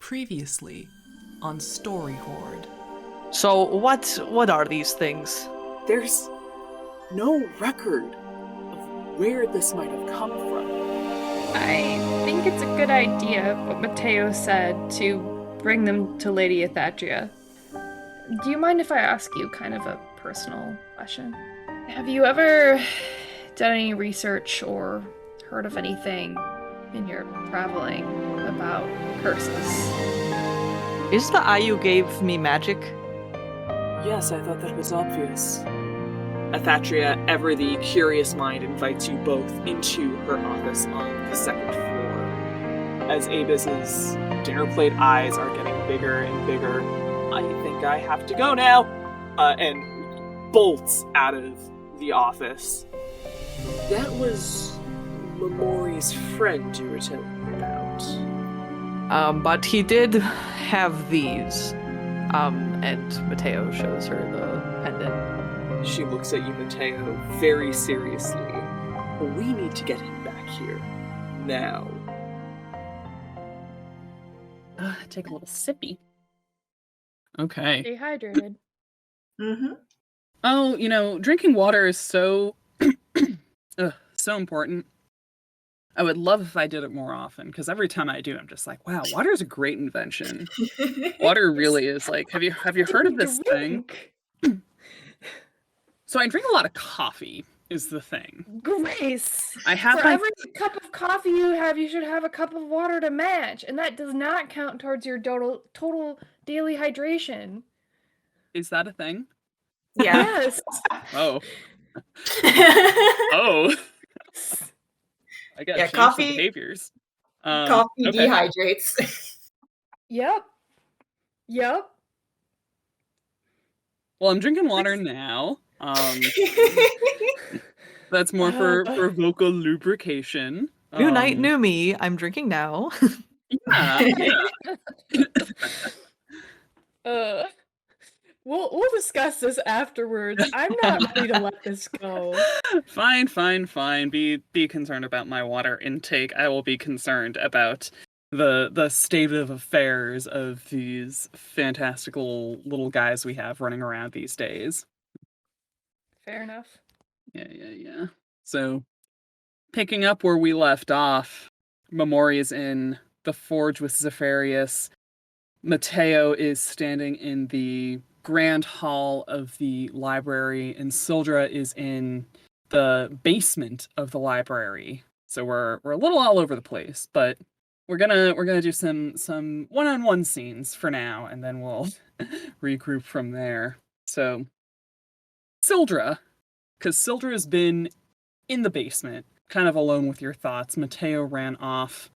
Previously on Story Hoard. So what are these things? There's no record of where this might have come from. I think it's a good idea, what Matteo said, to bring them to Lady Aethatria. Do you mind if I ask you kind of a personal question? Have you ever done any research or heard of anything in your traveling about curses? Is the eye you gave me magic? Yes, I thought that was obvious. Aethatria, ever the curious mind, invites you both into her office on the second floor. As Aebis's dinner plate eyes are getting bigger and bigger, I think I have to go now, and bolts out of the office. That was Momori's friend you were telling me about. But he did have these. And Matteo shows her the pendant. She looks at you, Matteo, very seriously. We need to get him back here. Now. Take a little sippy. Okay. Stay hydrated. Mm-hmm. Oh, drinking water is so so important. I would love if I did it more often, because every time I do, I'm just like, wow, water is a great invention. Water really is like, have you heard of this thing? So I drink a lot of coffee, is the thing. Grace! I have For my... every cup of coffee you have, you should have a cup of water to match, and that does not count towards your total daily hydration. Is that a thing? Yeah. Yes! Oh. Oh. I gotta change coffee- some behaviors. Coffee okay. dehydrates. Yep. Well, I'm drinking water now. That's more for vocal lubrication. New night, new me. I'm drinking now. Yeah. We'll discuss this afterwards. I'm not ready to let this go. Fine. Be concerned about my water intake. I will be concerned about the state of affairs of these fantastical little guys we have running around these days. Fair enough. Yeah. So, picking up where we left off, Momori is in the forge with Zephyrius. Matteo is standing in the grand hall of the library, and Sildra is in the basement of the library. So we're a little all over the place, but we're gonna do some one-on-one scenes for now, and then we'll regroup from there. So Sildra, because Sildra has been in the basement, kind of alone with your thoughts. Matteo ran off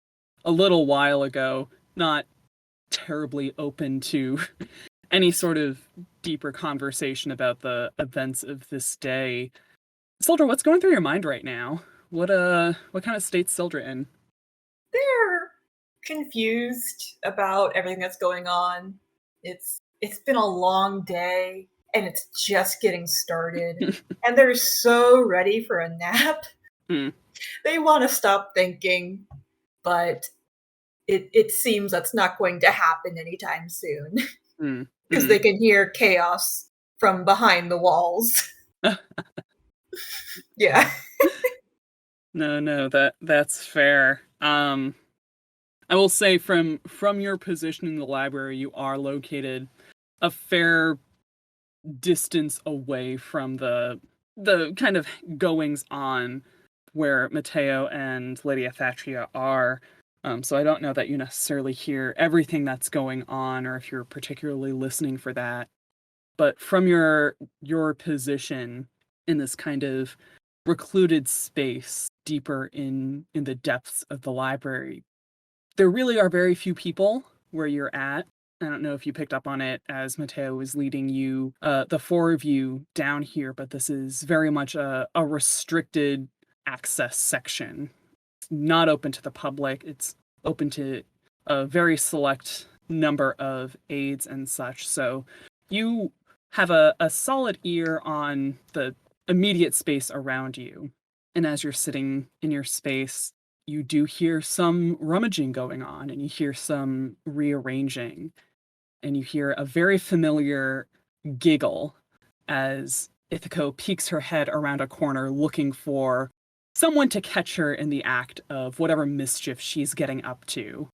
a little while ago, not terribly open to any sort of deeper conversation about the events of this day. Sildra, what's going through your mind right now? What kind of state's Sildra in? They're confused about everything that's going on. It's been a long day, and it's just getting started. And they're so ready for a nap. They want to stop thinking, but it seems that's not going to happen anytime soon. Because they can hear chaos from behind the walls. Yeah. No, that's fair. I will say from your position in the library, you are located a fair distance away from the kind of goings on where Matteo and Lady Aethatria are. So I don't know that you necessarily hear everything that's going on, or if you're particularly listening for that. But from your position in this kind of recluded space, deeper in the depths of the library, there really are very few people where you're at. I don't know if you picked up on it as Matteo was leading you, the four of you down here, but this is very much a restricted access section. Not open to the public. It's open to a very select number of aides and such. So you have a solid ear on the immediate space around you. And as you're sitting in your space, you do hear some rummaging going on, and you hear some rearranging, and you hear a very familiar giggle as Ithaco peeks her head around a corner looking for someone to catch her in the act of whatever mischief she's getting up to.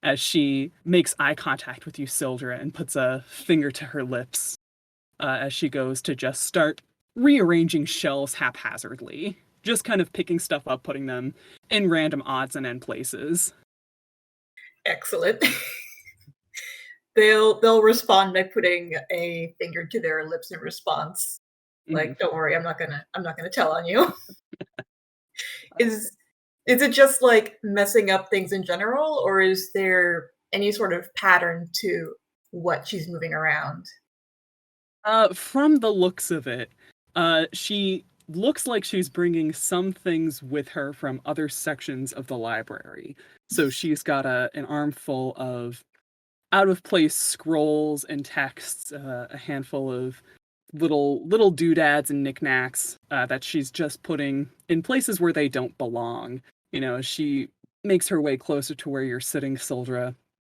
As she makes eye contact with you, Sildra, and puts a finger to her lips as she goes to just start rearranging shelves haphazardly. Just kind of picking stuff up, putting them in random odds and end places. Excellent. They'll respond by putting a finger to their lips in response. Like, don't worry, I'm not gonna tell on you. Is it just like messing up things in general, or is there any sort of pattern to what she's moving around? From the looks of it, she looks like she's bringing some things with her from other sections of the library. So she's got an armful of out-of-place scrolls and texts, a handful of little doodads and knickknacks that she's just putting in places where they don't belong. As she makes her way closer to where you're sitting, Sildra,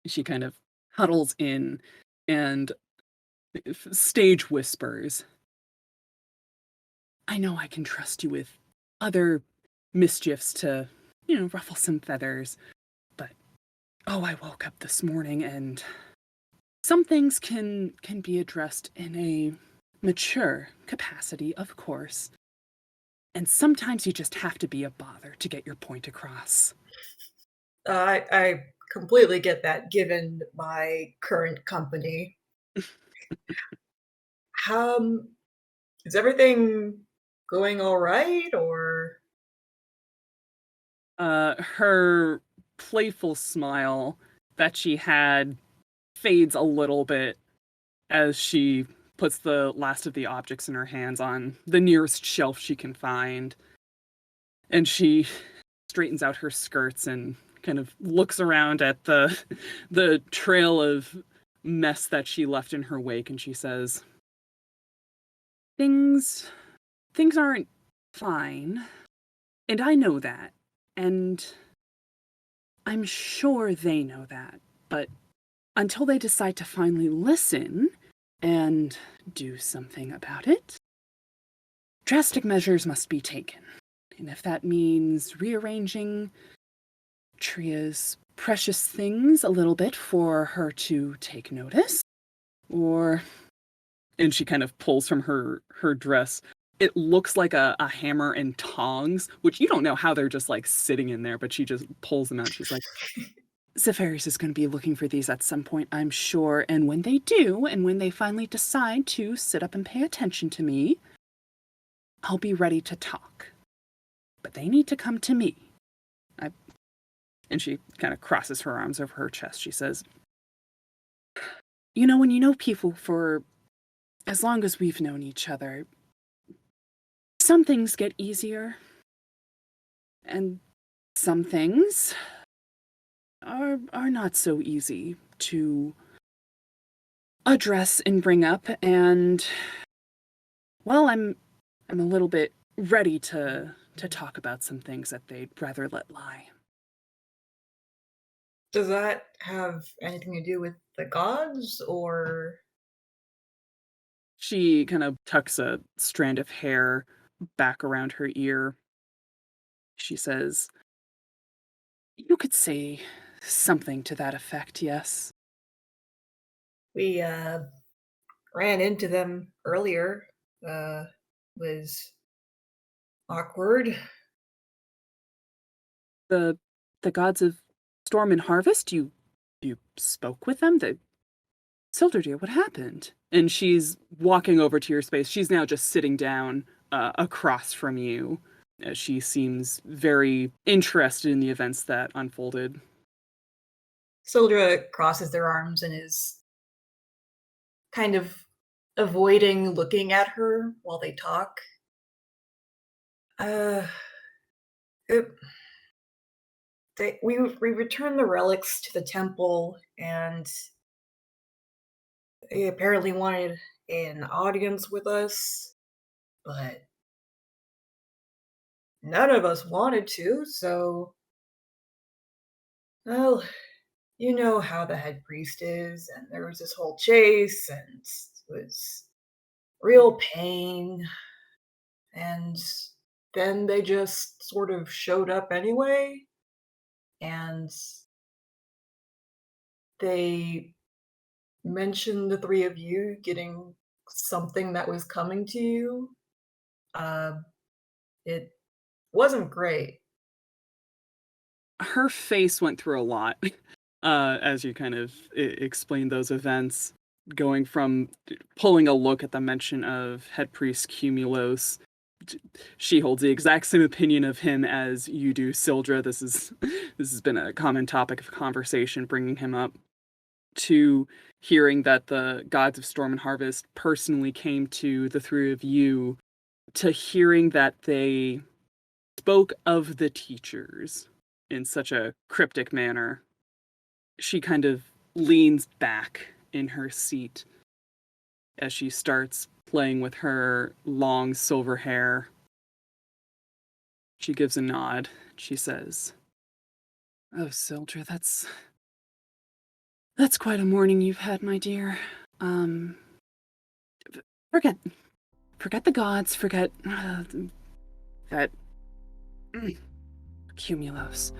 she kind of huddles in and stage whispers, "I know I can trust you with other mischiefs to, ruffle some feathers, but I woke up this morning and some things can be addressed in a mature capacity, of course. And sometimes you just have to be a bother to get your point across." I completely get that, given my current company. Is everything going all right, or? Her playful smile that she had fades a little bit as she puts the last of the objects in her hands on the nearest shelf she can find. And she straightens out her skirts and kind of looks around at the trail of mess that she left in her wake, and she says, Things aren't fine. And I know that. And I'm sure they know that. But until they decide to finally listen and do something about it, drastic measures must be taken. And if that means rearranging Tria's precious things a little bit for her to take notice, or... And she kind of pulls from her dress. It looks like a hammer and tongs, which you don't know how they're just like sitting in there, but she just pulls them out. She's like, Zephyris is going to be looking for these at some point, I'm sure. And when they do, and when they finally decide to sit up and pay attention to me, I'll be ready to talk. But they need to come to me. And she kind of crosses her arms over her chest. She says, when you know people for as long as we've known each other, some things get easier. And some things are not so easy to address and bring up. And, well, I'm a little bit ready to talk about some things that they'd rather let lie. Does that have anything to do with the gods, or? She kind of tucks a strand of hair back around her ear. She says, You could say something to that effect, yes. We ran into them earlier. Was awkward. The gods of storm and harvest, you spoke with them? Sildra, dear, what happened? And she's walking over to your space. She's now just sitting down across from you. She seems very interested in the events that unfolded. Sildra crosses their arms and is kind of avoiding looking at her while they talk. We returned the relics to the temple, and they apparently wanted an audience with us, but none of us wanted to, so well, you know how the head priest is, and there was this whole chase, and it was real pain, and then they just sort of showed up anyway, and they mentioned the three of you getting something that was coming to you. Uh, it wasn't great. Her face went through a lot as you kind of explained those events, going from pulling a look at the mention of head priest Cumulos. She holds the exact same opinion of him as you do, Sildra. This has been a common topic of conversation, bringing him up, to hearing that the gods of storm and harvest personally came to the three of you, to hearing that they spoke of the teachers in such a cryptic manner. She kind of leans back in her seat as she starts playing with her long silver hair. She gives a nod. She says, "Oh, Sildra, that's quite a morning you've had, my dear. Forget the gods, forget that Cumulos.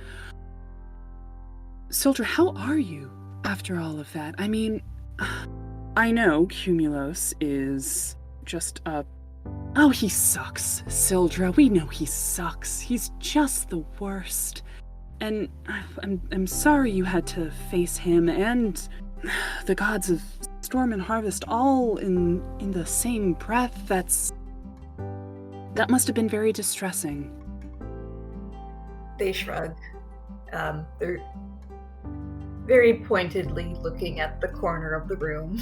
Sildra, how are you after all of that? I mean, I know Cumulos is just a... Oh, he sucks, Sildra. We know he sucks. He's just the worst. And I'm sorry you had to face him and the gods of storm and harvest all in the same breath. That must have been very distressing." They shrug. They're very pointedly looking at the corner of the room.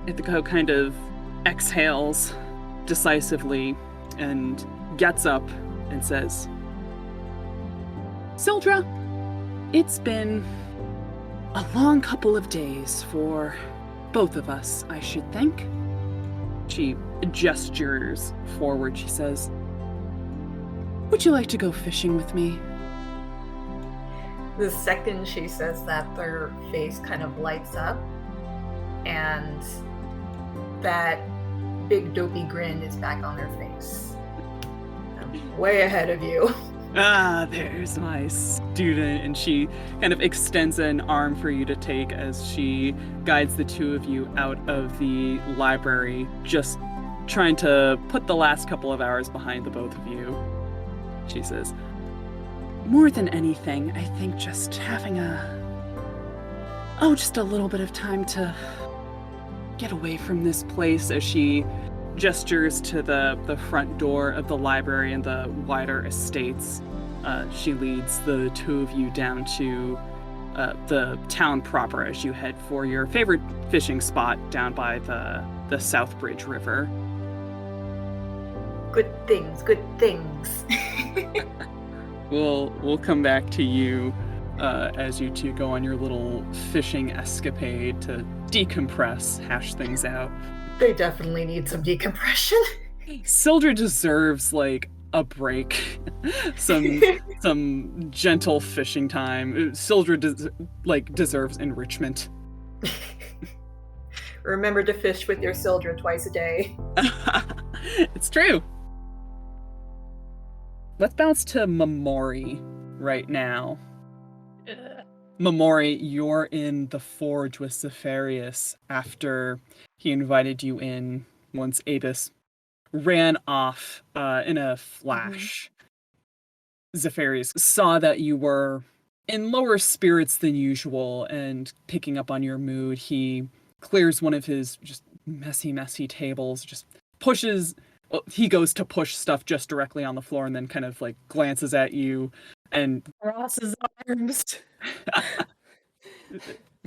Ithaca kind of exhales decisively and gets up and says, "Sildra, it's been a long couple of days for both of us, I should think." She gestures forward. She says, "Would you like to go fishing with me?" The second she says that, their face kind of lights up, and that big dopey grin is back on their face. I'm way ahead of you. "Ah, there's my student." And she kind of extends an arm for you to take as she guides the two of you out of the library, just trying to put the last couple of hours behind the both of you. She says, "More than anything, I think just having just a little bit of time to get away from this place," as she gestures to the front door of the library and the wider estates. She leads the two of you down to the town proper as you head for your favorite fishing spot down by the Southbridge River. Good things, good things. We'll come back to you as you two go on your little fishing escapade to decompress, hash things out. They definitely need some decompression. Sildra deserves like a break, some gentle fishing time. Sildra deserves enrichment. Remember to fish with your Sildra twice a day. It's true. Let's bounce to Momori right now. Momori, you're in the forge with Zephyrius after he invited you in once Aebis ran off in a flash. Zephyrius saw that you were in lower spirits than usual, and picking up on your mood, he clears one of his just messy tables, just pushes... Well, he goes to push stuff just directly on the floor and then kind of like glances at you and Crosses arms.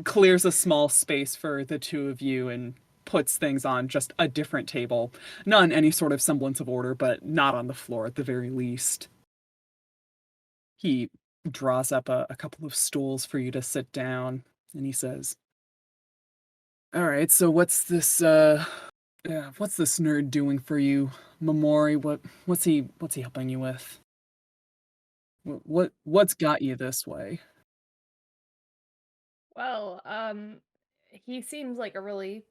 clears a small space for the two of you and puts things on just a different table. Not in any sort of semblance of order, but not on the floor at the very least. He draws up a couple of stools for you to sit down, and he says, "All right, so what's this what's this nerd doing for you, Momori? What's he helping you with? What's got you this way? Well, he seems like a really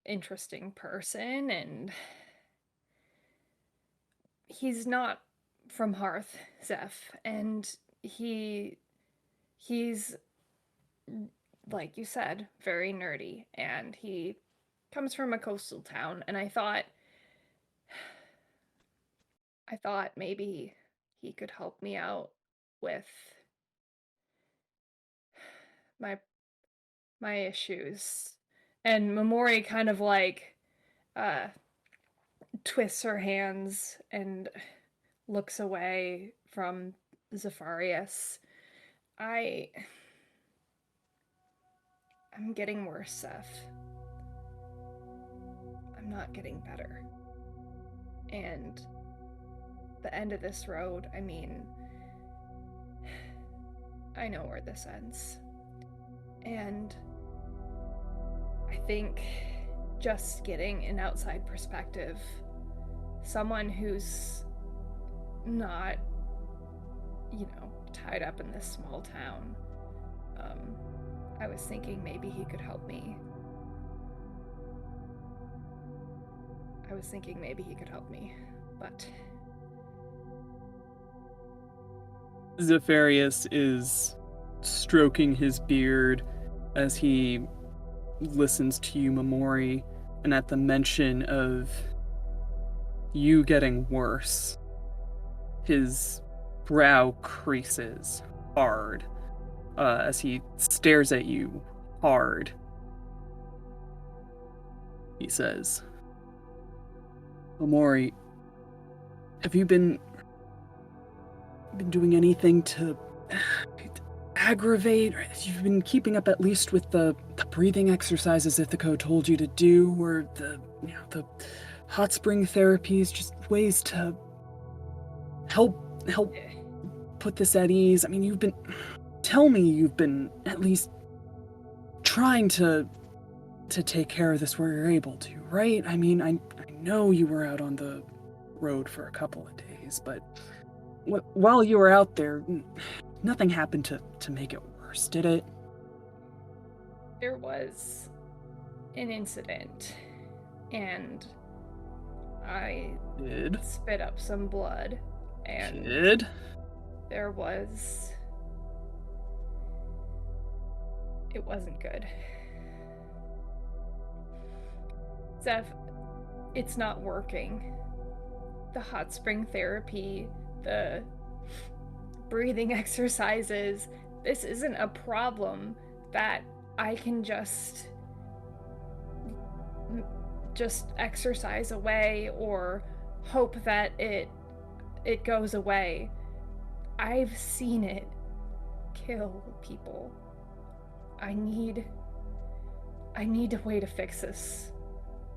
interesting person, and he's not from Hearth, Zeph, and he's like you said, very nerdy, and he comes from a coastal town, and I thought maybe he could help me out with my my issues. And Momori kind of like uh twists her hands and looks away from Zephyrius. I I'm getting worse, Seth. I'm not getting better. And the end of this road, I mean, I know where this ends. And I think just getting an outside perspective, someone who's not, tied up in this small town, I was thinking maybe he could help me. But Zephyrius is stroking his beard as he listens to you, Momori, and at the mention of you getting worse, his brow creases hard as he stares at you hard. He says, Momori, have you been doing anything to aggravate, or have you been keeping up at least with the breathing exercises Ithaco told you to do, or the hot spring therapies, just ways to help put this at ease? I mean, tell me you've been at least trying to take care of this where you're able to, right? I mean, I know you were out on the road for a couple of days, but while you were out there, nothing happened to make it worse, did it? there was an incident, and I Did? spit up some blood, and Did? there was... It wasn't good. Zeph, it's not working. The hot spring therapy, the breathing exercises, this isn't a problem that I can just exercise away or hope that it goes away. I've seen it kill people. I need a way to fix this,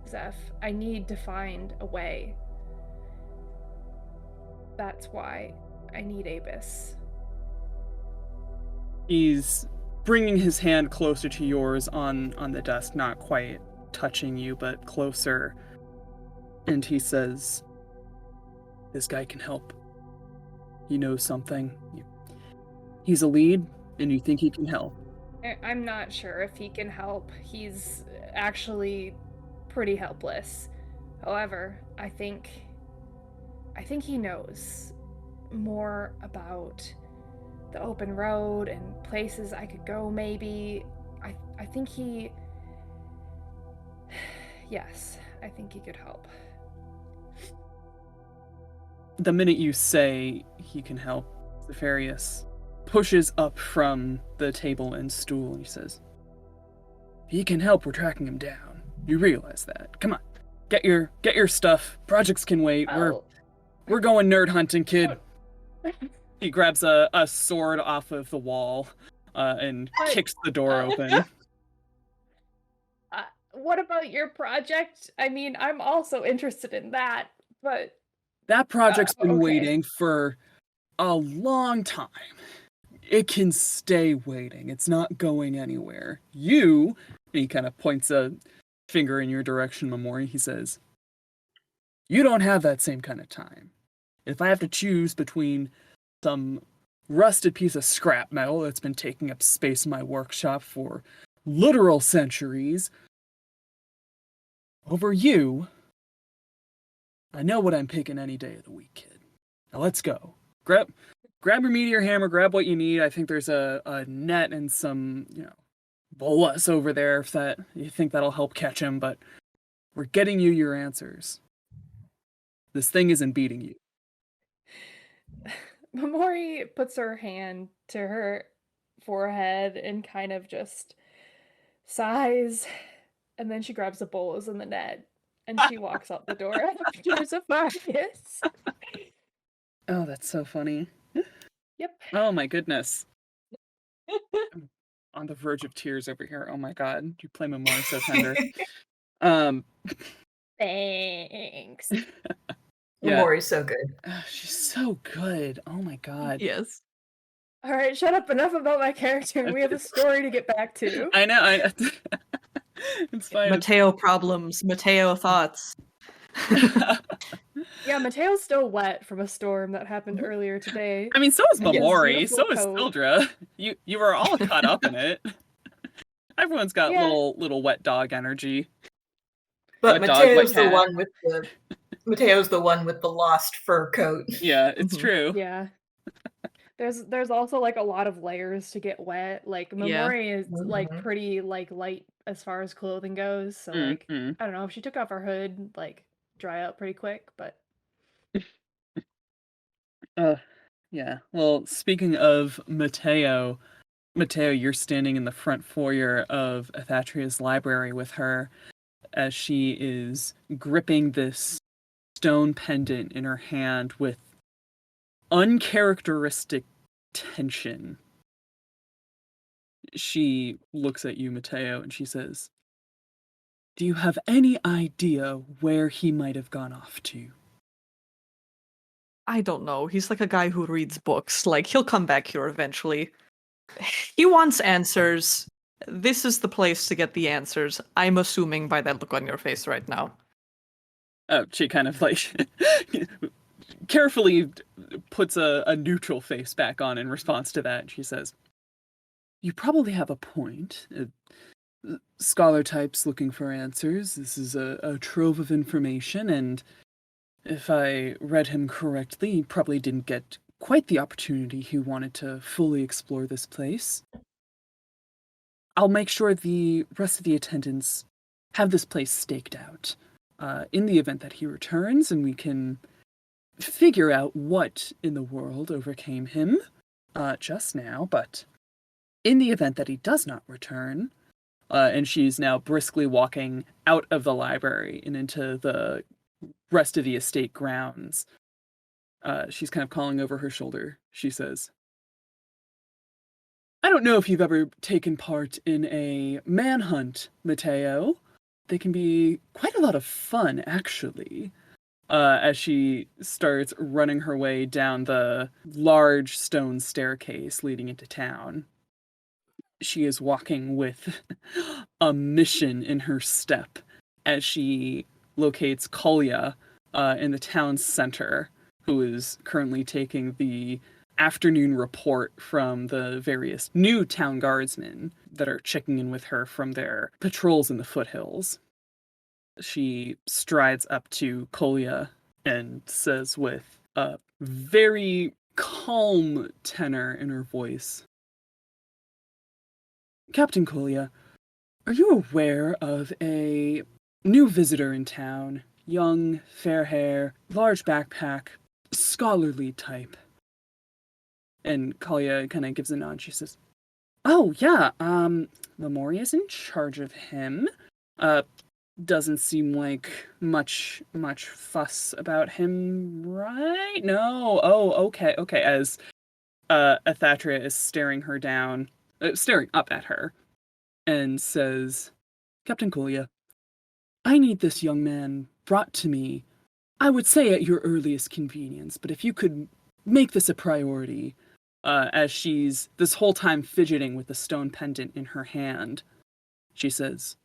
Zeph. I need to find a way. That's why I need Aebis. He's bringing his hand closer to yours on the desk, not quite touching you, but closer. And he says, this guy can help. He knows something. He's a lead, and you think he can help. I'm not sure if he can help. He's actually pretty helpless. However, I think he knows more about the open road and places I could go, maybe. I think he... Yes, I think he could help. The minute you say he can help, Zephyrius pushes up from the table and stool and he says, he can help, we're tracking him down. You realize that. Come on. Get your stuff. Projects can wait. Oh. We're going nerd hunting, kid. He grabs a sword off of the wall and kicks the door open. What about your project? I mean, I'm also interested in that, but... That project's been okay. waiting for a long time. It can stay waiting. It's not going anywhere. You, and he kind of points a finger in your direction, Momori. He says, "You don't have that same kind of time. If I have to choose between some rusted piece of scrap metal that's been taking up space in my workshop for literal centuries, over you, I know what I'm picking any day of the week, kid. Now let's go. Grab your meteor hammer, grab what you need. I think there's a net and some, bolas over there if that you think that'll help catch him, but we're getting you your answers. This thing isn't beating you." Momori puts her hand to her forehead and kind of just sighs, and then she grabs the bolas in the net and she walks out the door after Zephyrus. Oh, that's so funny. Yep. Oh my goodness. I'm on the verge of tears over here. Oh my god. You play Momori so tender. Thanks. Yeah. Momori's so good. She's so good. Oh my god. Yes. All right, shut up. Enough about my character. We have a story to get back to. I know. It's fine. Mateo problems, Mateo thoughts. Yeah, Mateo's still wet from a storm that happened earlier today. I mean, so is And his Momori. beautiful So is coat. Sildra. You were all caught up in it. Everyone's got Yeah. little wet dog energy. But Wet dog, wet Mateo's the cat. one with the Mateo's the one with the lost fur coat. Yeah, it's Mhm. true. Yeah. There's also like a lot of layers to get wet. Like Yeah. Momori is like Mhm. pretty like light as far as clothing goes. So like Mhm. I don't know if she took off her hood, like dry out pretty quick, but Yeah. Well, speaking of Mateo, you're standing in the front foyer of Aethatria's library with her as she is gripping this stone pendant in her hand with uncharacteristic tension. She looks at you, Mateo, and she says, "Do you have any idea where he might have gone off to?" I don't know. He's like a guy who reads books. Like, he'll come back here eventually. He wants answers. This is the place to get the answers. I'm assuming by that look on your face right now. She kind of like carefully puts a neutral face back on in response to that. She says, "You probably have a point. Scholar types looking for answers. This is a trove of information, and if I read him correctly, he probably didn't get quite the opportunity he wanted to fully explore this place. I'll make sure the rest of the attendants have this place staked out in the event that he returns, and we can figure out what in the world overcame him just now, but in the event that he does not return," and she's now briskly walking out of the library and into the rest of the estate grounds. She's kind of calling over her shoulder. She says, "I don't know if you've ever taken part in a manhunt, Mateo. They can be quite a lot of fun, actually." As she starts running her way down the large stone staircase leading into town. She is walking with a mission in her step as she locates Kolya in the town center, who is currently taking the afternoon report from the various new town guardsmen that are checking in with her from their patrols in the foothills. She strides up to Kolya and says with a very calm tenor in her voice, "Captain Kolya, are you aware of a new visitor in town? Young, fair hair, large backpack, scholarly type." And Kolya kind of gives a nod. She says, "Oh, yeah, Momori is in charge of him. Doesn't seem like much fuss about him, right? No. Oh, okay. As Aethatria is staring up at her, and says, "Captain Kolya, I need this young man brought to me, I would say at your earliest convenience, but if you could make this a priority," as she's this whole time fidgeting with the stone pendant in her hand, she says,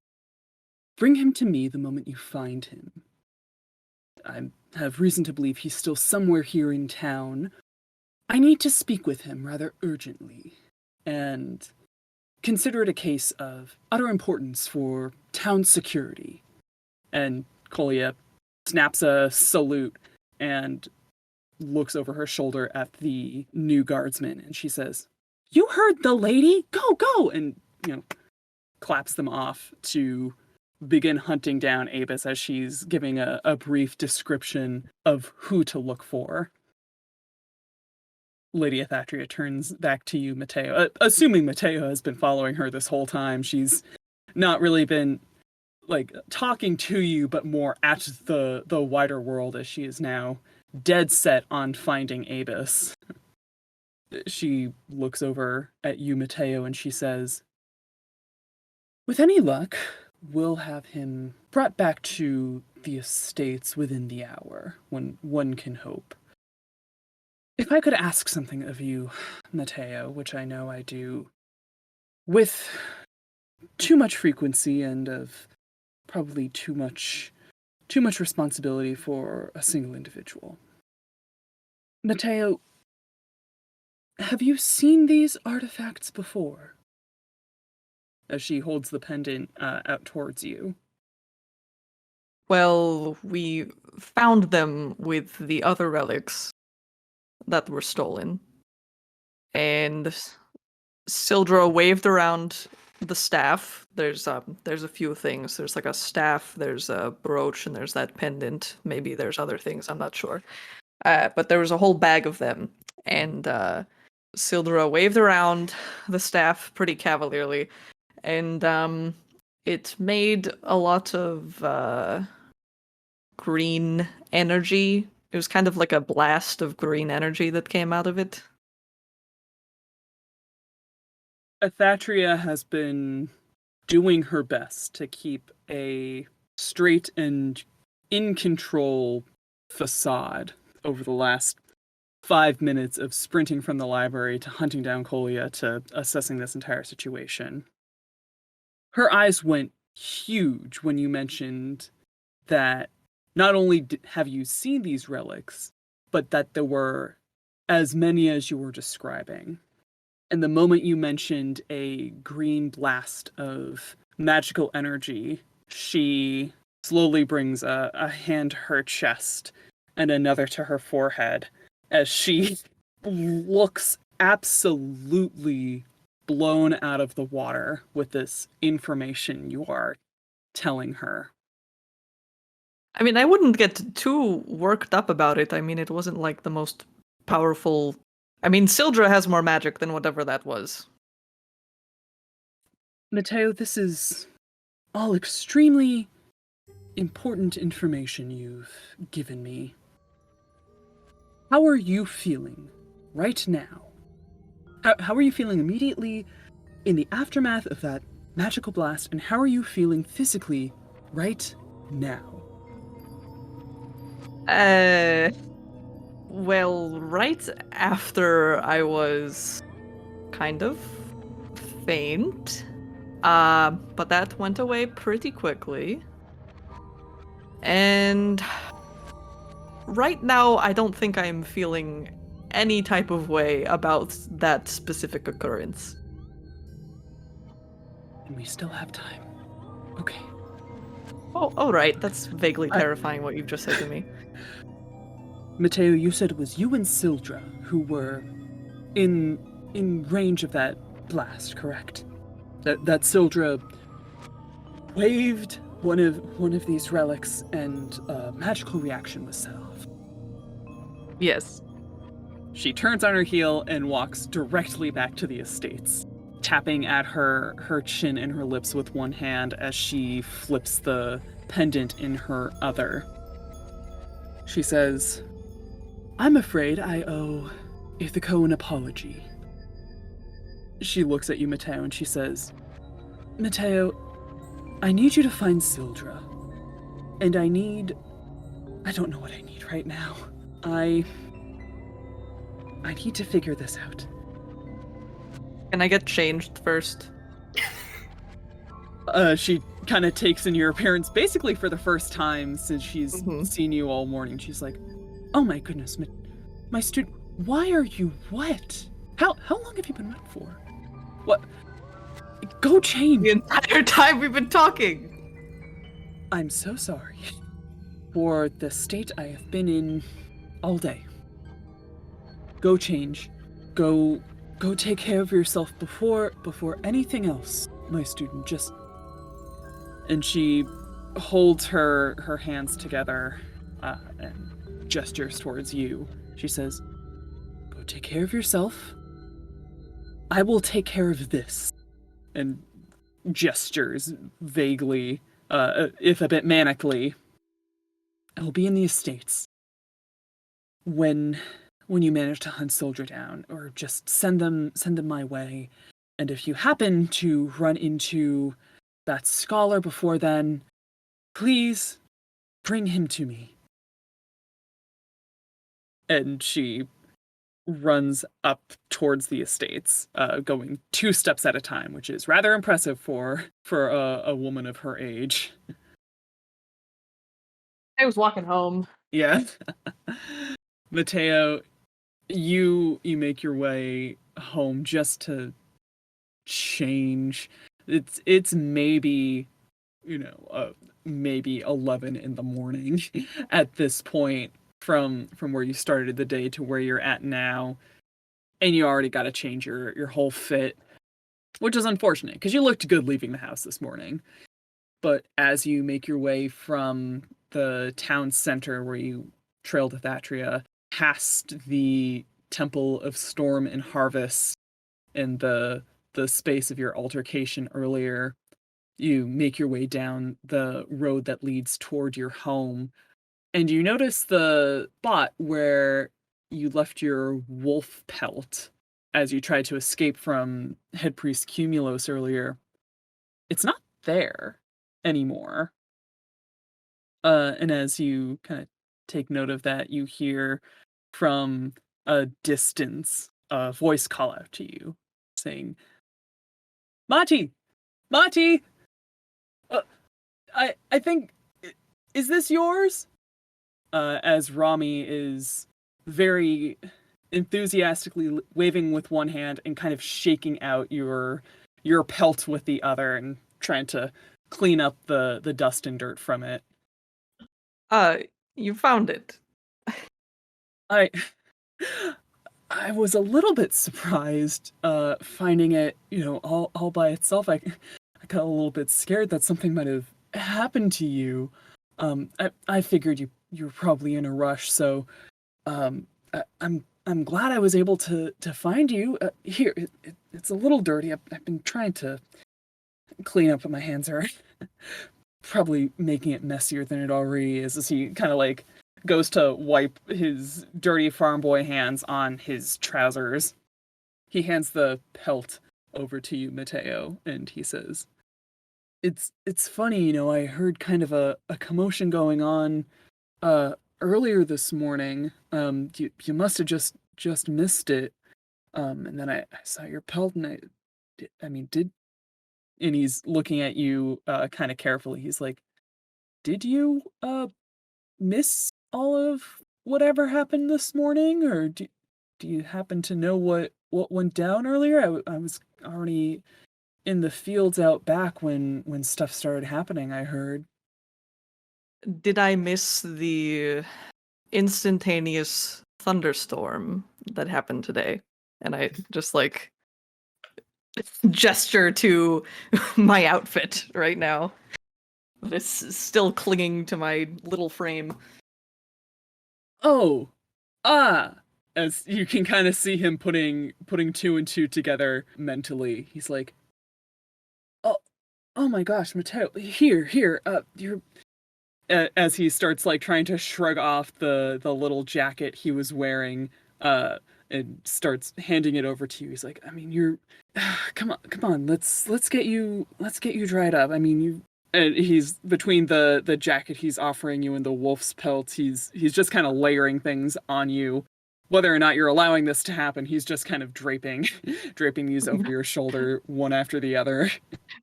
bring him to me the moment you find him. I have reason to believe he's still somewhere here in town. I need to speak with him rather urgently, and consider it a case of utter importance for town security. And Kolya snaps a salute and looks over her shoulder at the new guardsman, and she says, "You heard the lady? Go, go!" And, claps them off to begin hunting down Aebis as she's giving a brief description of who to look for. Lady Aethatria turns back to you, Matteo. Assuming Matteo has been following her this whole time, she's not really been, talking to you, but more at the wider world, as she is now dead set on finding Aebis. She looks over at you, Matteo, and she says, "With any luck, we'll have him brought back to the estates within the hour, when one can hope. If I could ask something of you, Matteo, which I know I do with too much frequency and of probably too much responsibility for a single individual. Matteo, have you seen these artifacts before?" As she holds the pendant out towards you. Well, we found them with the other relics that were stolen. And Sildra waved around the staff. There's a few things. There's like a staff, there's a brooch, and there's that pendant. Maybe there's other things, I'm not sure. But there was a whole bag of them. And Sildra waved around the staff pretty cavalierly. And it made a lot of green energy. It was kind of like a blast of green energy that came out of it. Aethatria has been doing her best to keep a straight and in control facade over the last 5 minutes of sprinting from the library to hunting down Kolya to assessing this entire situation. Her eyes went huge when you mentioned that not only have you seen these relics, but that there were as many as you were describing. And the moment you mentioned a green blast of magical energy, she slowly brings a hand to her chest and another to her forehead as she looks absolutely blown out of the water with this information you are telling her. I mean, I wouldn't get too worked up about it. I mean, it wasn't like the most powerful... I mean, Sildra has more magic than whatever that was. Matteo, this is all extremely important information you've given me. How are you feeling right now? How are you feeling immediately in the aftermath of that magical blast, and how are you feeling physically right now? Well, right after I was kind of faint, but that went away pretty quickly. And right now, I don't think I'm feeling any type of way about that specific occurrence. And we still have time. Okay. Oh, alright, that's vaguely terrifying what you've just said to me. Matteo, you said it was you and Sildra who were in range of that blast, correct? That Sildra waved one of these relics and a magical reaction was set off. Yes. She turns on her heel and walks directly back to the estates, tapping at her chin and her lips with one hand as she flips the pendant in her other. She says, "I'm afraid I owe Ithako an apology." She looks at you, Matteo, and she says, "Matteo, I need you to find Sildra. And I don't know what I need right now. I need to figure this out." Can I get changed first? She kind of takes in your appearance basically for the first time since she's Mhm. seen you all morning. She's like, "Oh my goodness, my student, why are you wet? How long have you been wet for? What? Go change." The entire time we've been talking. "I'm so sorry for the state I have been in all day. Go change. Go take care of yourself before anything else, my student. Just..." And she holds her hands together and gestures towards you. She says, "Go take care of yourself. I will take care of this." And gestures vaguely, if a bit manically. "I'll be in the estates when you manage to hunt Soldier down, or just send them my way. And if you happen to run into that scholar before then, please bring him to me." And she runs up towards the estates, going 2 steps at a time, which is rather impressive for a woman of her age. I was walking home. Yeah. Mateo, you make your way home just to change. It's maybe, maybe 11 in the morning at this point from where you started the day to where you're at now, and you already got to change your whole fit, which is unfortunate because you looked good leaving the house this morning. But as you make your way from the town center where you trailed Aethatria, past the Temple of Storm and Harvest and the space of your altercation earlier, you make your way down the road that leads toward your home, and you notice the spot where you left your wolf pelt as you tried to escape from Head Priest Cumulos earlier. It's not there anymore. And as you kind of take note of that, you hear from a distance a voice call out to you, saying, "Mati! Mati! I think... Is this yours?" As Rami is very enthusiastically waving with one hand and kind of shaking out your pelt with the other and trying to clean up the dust and dirt from it. You found it. I was a little bit surprised finding it, all by itself. I got a little bit scared that something might have happened to you. I figured you were probably in a rush, so I'm glad I was able to find you. Here, it's a little dirty. I've been trying to clean up, but my hands are probably making it messier than it already is, as he kind of goes to wipe his dirty farm boy hands on his trousers. He hands the pelt over to you, Mateo, and he says, It's funny, I heard kind of a commotion going on earlier this morning. You must have just missed it. And then I saw your pelt, and and he's looking at you kind of carefully. He's like, "Did you miss all of whatever happened this morning, or do you happen to know what went down earlier? I was already in the fields out back when stuff started happening, I heard." Did I miss the instantaneous thunderstorm that happened today? And I just gesture to my outfit right now. It's still clinging to my little frame. "Oh, as you can kind of see him putting 2 and 2 together mentally. He's like, oh my gosh, Mateo, here, you're..." As he starts trying to shrug off the little jacket he was wearing, and starts handing it over to you. He's like, "You're... come on, let's get you dried up. And he's between the jacket he's offering you and the wolf's pelt. He's just kind of layering things on you whether or not you're allowing this to happen, he's just kind of draping these over your shoulder one after the other.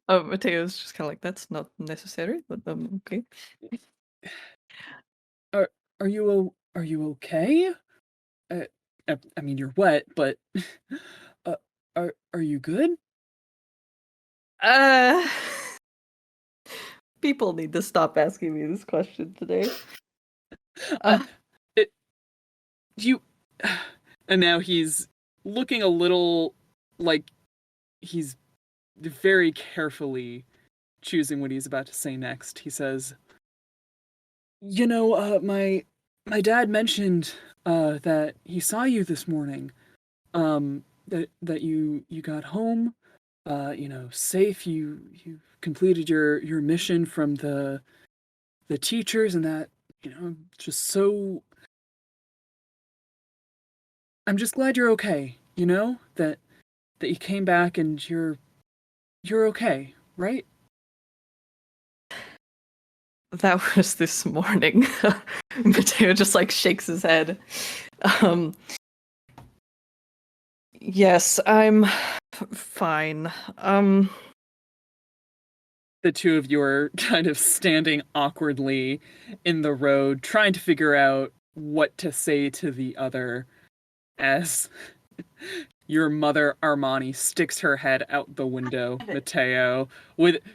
Mateo's just kind of like, that's not necessary, but okay. Are you okay? I mean, you're wet, but are you good? People need to stop asking me this question today. And now he's looking a little like he's very carefully choosing what he's about to say next. He says, my dad mentioned that he saw you this morning. That you got home, safe. You completed your mission from the teachers, and that, just so. I'm just glad you're okay. That you came back and you're okay, right? That was this morning. Mateo just like shakes his head. Yes, I'm fine. The two of you are kind of standing awkwardly in the road, trying to figure out what to say to the other as your mother, Armani, sticks her head out the window. Mateo,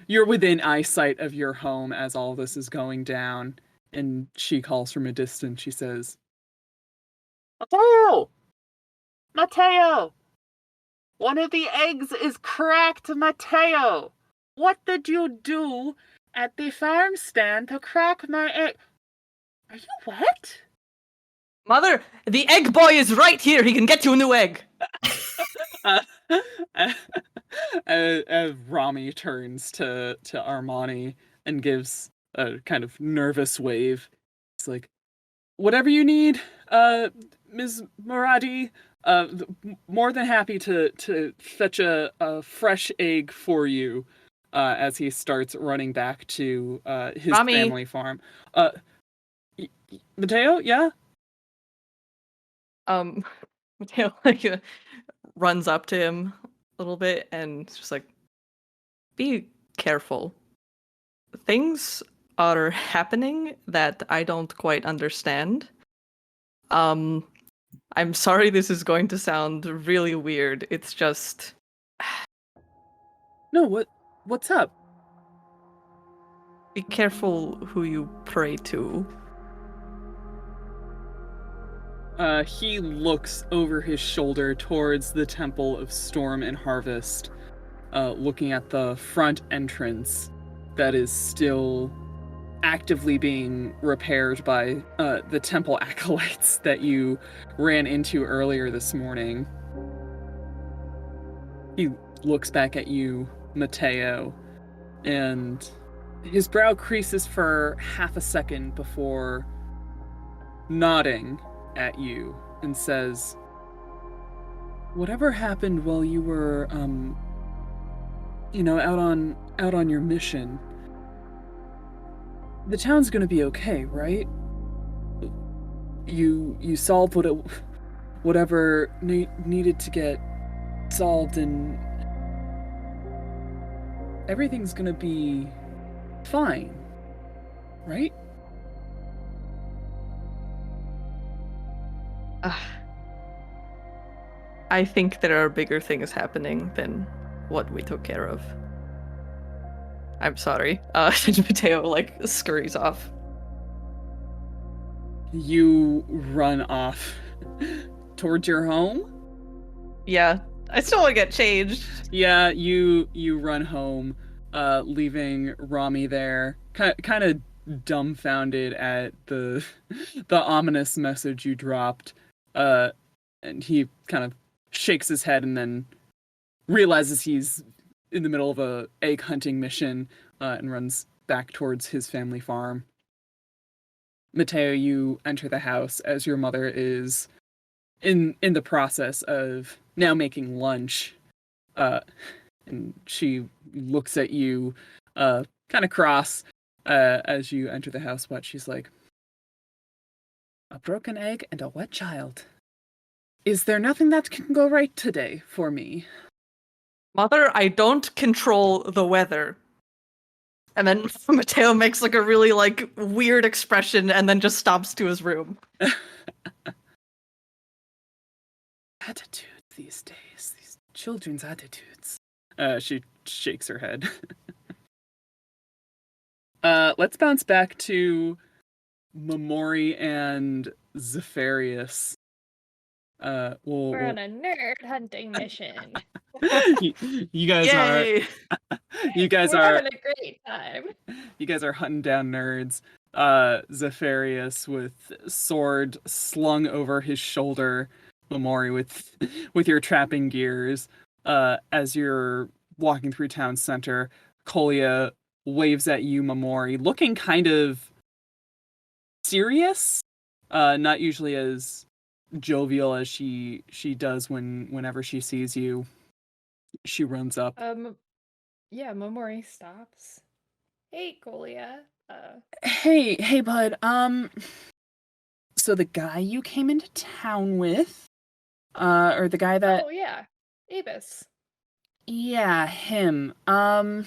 you're within eyesight of your home as all this is going down, and she calls from a distance. She says, Mateo! One of the eggs is cracked, Mateo! What did you do at the farm stand to crack my egg? Are you wet? Mother, the egg boy is right here. He can get you a new egg. Rami turns to Armani and gives a kind of nervous wave. It's like, whatever you need, Ms. Maradi, more than happy to fetch a fresh egg for you, as he starts running back to his Rami. family farm. Mateo, yeah? Mateo like runs up to him a little bit and just like, be careful. Things are happening that I don't quite understand. I'm sorry this is going to sound really weird. It's just... No, what's up? Be careful who you pray to. He looks over his shoulder towards the Temple of Storm and Harvest, looking at the front entrance that is still actively being repaired by the temple acolytes that you ran into earlier this morning. He looks back at you, Mateo, and his brow creases for half a second before nodding at you and says, whatever happened while you were out on your mission, the town's gonna be okay, right? You solved whatever needed to get solved, and everything's gonna be fine, right? I think there are bigger things happening than what we took care of. I'm sorry. Mateo like scurries off. You run off towards your home? Yeah, I still want to get changed. Yeah, you run home, leaving Rami there, kind of dumbfounded at the ominous message you dropped. And he kind of shakes his head and then realizes he's in the middle of a egg hunting mission, and runs back towards his family farm. Mateo, you enter the house as your mother is in the process of now making lunch, and she looks at you kind of cross as you enter the house, but she's like, a broken egg and a wet child. Is there nothing that can go right today for me? Mother, I don't control the weather. And then Mateo makes like a really like weird expression and then just stomps to his room. Attitudes these days, these children's attitudes. She shakes her head. Let's bounce back to Momori and Zephyrius. We're on a nerd hunting mission. you guys Yay! you guys We're are having a great time. you guys are hunting down nerds. Zephyrius with sword slung over his shoulder, Momori with your trapping gears. As you're walking through town center, Kolia waves at you, Momori, looking kind of serious. Not usually as jovial as she does whenever she sees you. She runs up. Yeah, Momori stops. Hey, Golia. Hey, bud. So the guy you came into town with, or the guy that... Oh, yeah. Aebis. Yeah, him. You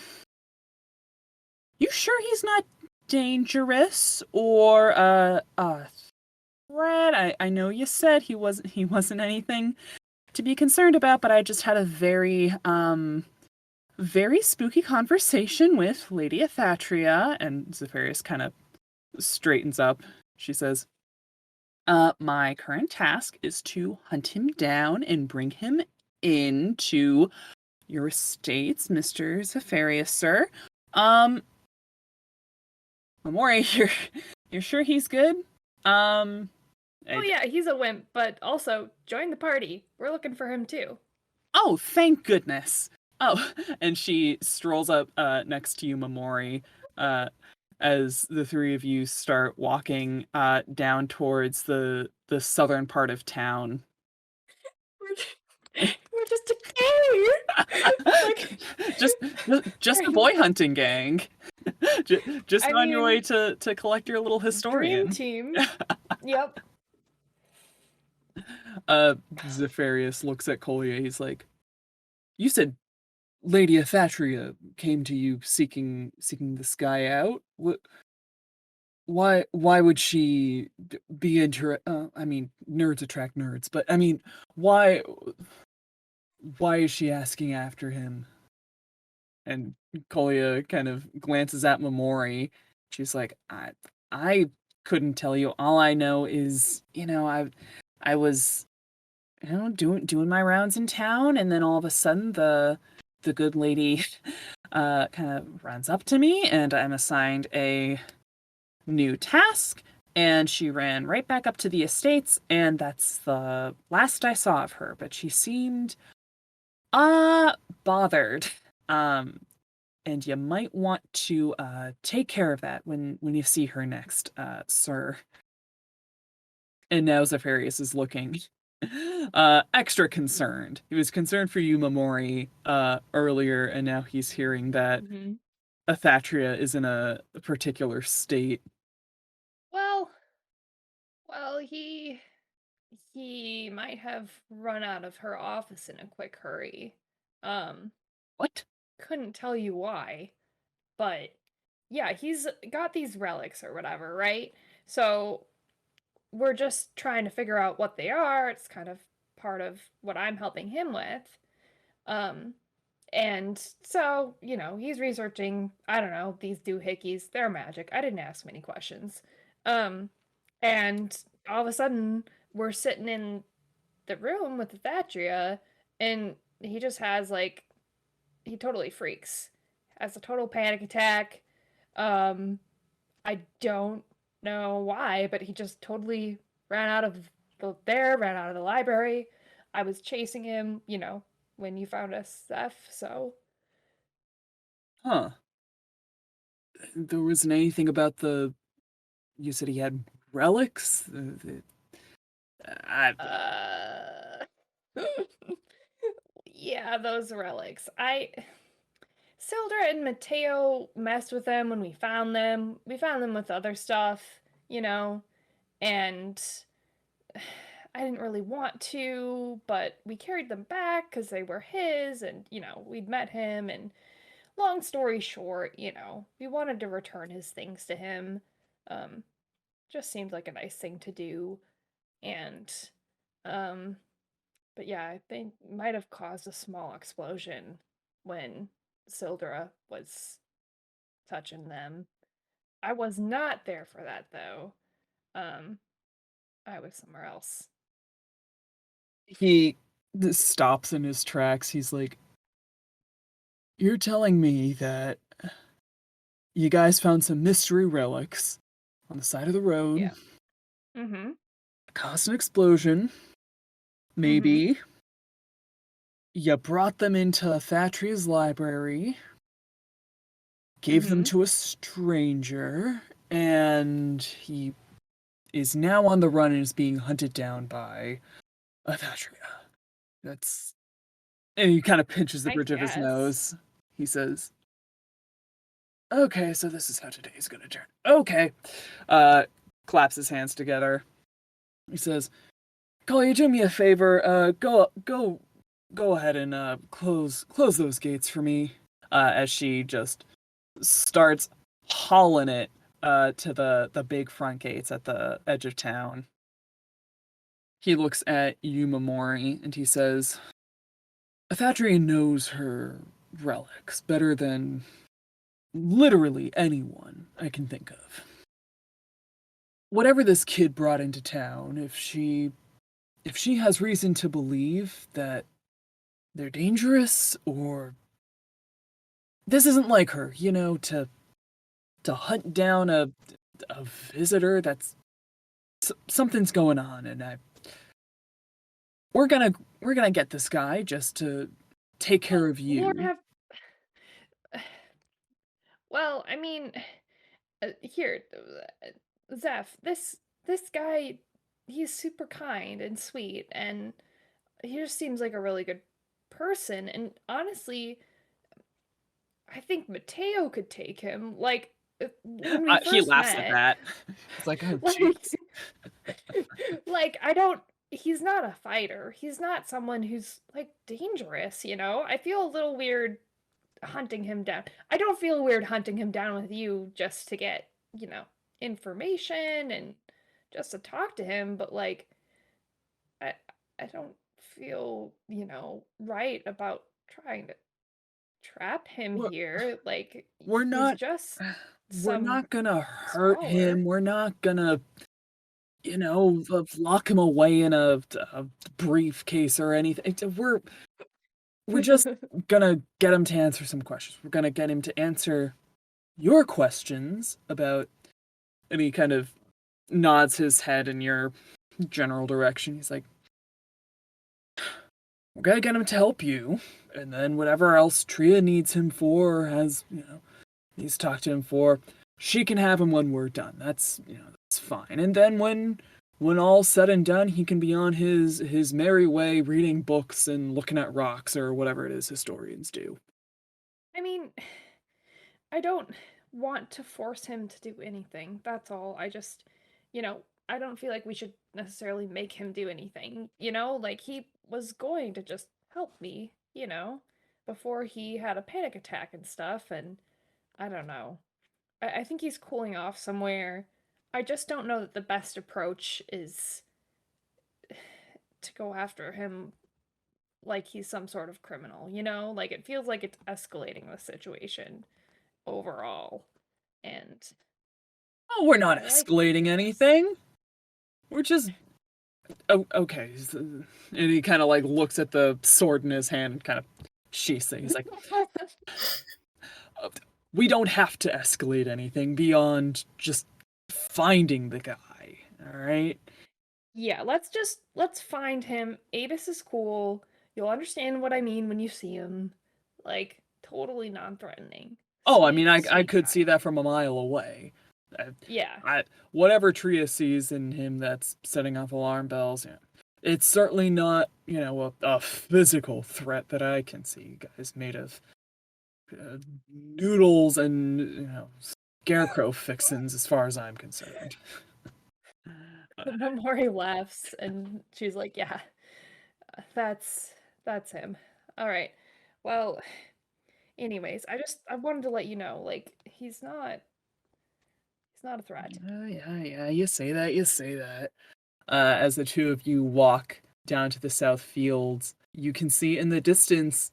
sure he's not dangerous or a threat? I know you said he wasn't anything to be concerned about, but I just had a very spooky conversation with Lady Aethatria, and Zephyrius kind of straightens up. She says, my current task is to hunt him down and bring him into your estates, Mr. Zephyrius, sir. Momori, you're sure he's good? Oh, yeah, he's a wimp, but also, join the party. We're looking for him, too. Oh, thank goodness. Oh, and she strolls up next to you, Momori, as the three of you start walking down towards the southern part of town. We're just a gang! just a boy hunting gang. Just on your way to collect your little historian. Dream team. Yep. Zephyrius looks at Kolia. He's like, "You said Lady Aethatria came to you seeking this guy out. Why would she be I mean, nerds attract nerds, but I mean, why is she asking after him?" And Kolia kind of glances at Momori. She's like, I couldn't tell you. All I know is, I was, doing my rounds in town, and then all of a sudden the good lady kind of runs up to me, and I'm assigned a new task, and she ran right back up to the estates, and that's the last I saw of her. But she seemed bothered. And you might want to take care of that when you see her next, sir. And now Zephyrius is looking extra concerned. He was concerned for you, Momori, earlier, and now he's hearing that Aethatria is in a particular state. Well, he might have run out of her office in a quick hurry. What? Couldn't tell you why, but yeah, he's got these relics or whatever, right? So we're just trying to figure out what they are. It's kind of part of what I'm helping him with. And so, he's researching, I don't know, these doohickeys, they're magic. I didn't ask many questions. And all of a sudden, we're sitting in the room with Aethatria, and he just has, he totally freaks. Has a total panic attack. I don't know why, but he just totally ran out of the library. I was chasing him, when you found us, Zeph, so. Huh. There wasn't anything about you said he had relics? Yeah, those relics. Sildra and Mateo messed with them when we found them. We found them with other stuff, and I didn't really want to, but we carried them back because they were his, and, we'd met him, and long story short, we wanted to return his things to him. Um, just seemed like a nice thing to do, and, um, but yeah, I think might have caused a small explosion when Sildra was touching them. I was not there for that, though. I was somewhere else. He stops in his tracks. He's like, "You're telling me that you guys found some mystery relics on the side of the road, Yeah. Mm-hmm. caused an explosion, maybe. You brought them into Aethatria's library, gave them to a stranger, and he is now on the run and is being hunted down by Aethatria. That's..." And he kind of pinches the I bridge of his guess. nose. He says, "Okay, so this is how today's gonna turn. Okay." Claps his hands together. He says, "Collie, do me a favor. Go ahead and close those gates for me." As she just starts hauling it to the big front gates at the edge of town. He looks at you, Momori, and he says, "Aethatria knows her relics better than literally anyone I can think of. Whatever this kid brought into town, if she has reason to believe that they're dangerous, or this isn't like her, to hunt down a visitor, that's something's going on, and we're gonna get this guy just to take care of you." Lord have. Well, I mean, here, Zeph. This guy, he's super kind and sweet, and he just seems like a really good person. And honestly, I think Mateo could take him. Like when we He first laughs at met, that. He's like, "Oh, like, jeez." like I don't. He's not a fighter. He's not someone who's like dangerous. I feel a little weird hunting him down. I don't feel weird hunting him down with you just to get, information and just to talk to him, but like I I don't feel, right about trying to trap him We're here. Like we're he's not just we're some not gonna hurt scholar. him. We're not gonna, lock him away in a briefcase or anything. We're just gonna get him to answer some questions. We're gonna get him to answer your questions about, and he kind of nods his head in your general direction. He's like, "We're gonna get him to help you, and then whatever else Tria needs him for, needs to talk to him for, she can have him when we're done. That's fine. And then when all's said and done, he can be on his merry way, reading books and looking at rocks or whatever it is historians do." I mean, I don't want to force him to do anything. That's all. I just, I don't feel like we should necessarily make him do anything. Like he was going to just help me, before he had a panic attack and stuff. And I don't know. I think he's cooling off somewhere. I just don't know that the best approach is to go after him like he's some sort of criminal, Like it feels like it's escalating the situation overall. And Oh, we're not I like escalating this. anything. We're just... Oh, okay. And he kind of like looks at the sword in his hand and kind of sheaths it. He's like, "We don't have to escalate anything beyond just finding the guy, all right?" Yeah, let's find him. Aebis is cool. You'll understand what I mean when you see him. Like totally non-threatening. Oh, I mean, I Sweet could guy. see that from a mile away. Yeah. Whatever Tria sees in him that's setting off alarm bells, it's certainly not, a physical threat that I can see. Guys made of noodles and, scarecrow fixins, as far as I'm concerned. Momori laughs and she's like, "Yeah, that's him." All right. Well, anyways, I wanted to let you know, like, he's not a threat. Yeah, you say that, as the two of you walk down to the south fields, you can see in the distance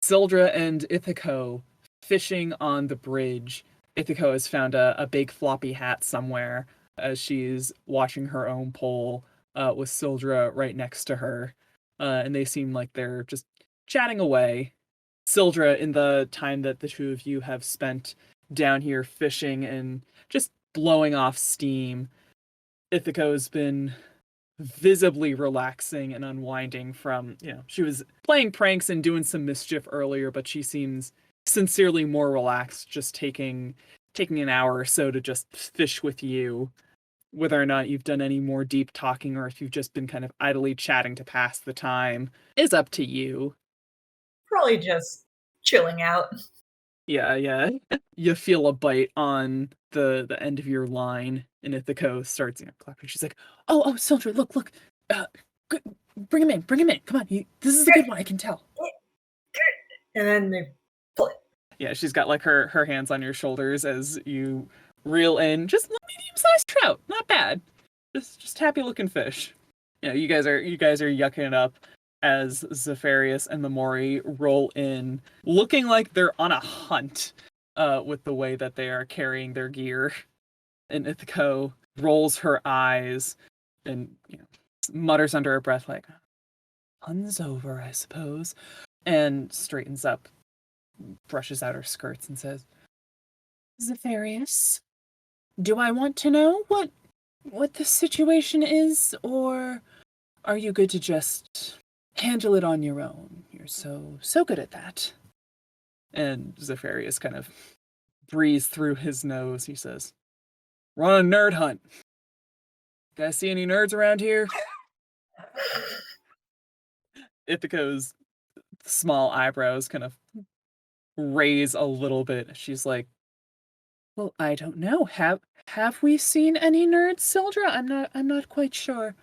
Sildra and Ithaco fishing on the bridge. Ithaco has found a big floppy hat somewhere as she's watching her own pole with Sildra right next to her. And they seem like they're just chatting away. Sildra, in the time that the two of you have spent down here fishing and just blowing off steam, Ithaco has been visibly relaxing and unwinding from, she was playing pranks and doing some mischief earlier, but she seems sincerely more relaxed just taking an hour or so to just fish with you. Whether or not you've done any more deep talking or if you've just been kind of idly chatting to pass the time is up to you. Probably just chilling out. Yeah. You feel a bite on the end of your line, and Ithaco starts clapping. She's like, "Oh, Sildra, look, bring him in. Come on, this is a good one. I can tell." And then they pull it. Yeah, she's got like her hands on your shoulders as you reel in just a medium-sized trout. Not bad. Just happy looking fish. You guys are yucking it up as Zephyrius and Momori roll in, looking like they're on a hunt with the way that they are carrying their gear. And Ithaco rolls her eyes and mutters under her breath like, "Hun's over, I suppose," and straightens up, brushes out her skirts and says, "Zephyrius, do I want to know what the situation is, or are you good to just handle it on your own? You're so good at that." And Zephyrius kind of breathes through his nose. He says, "We're on a nerd hunt. Guys see any nerds around here?" Ithaco's small eyebrows kind of raise a little bit. She's like, "Well, I don't know. Have we seen any nerds, Sildra? I'm not quite sure."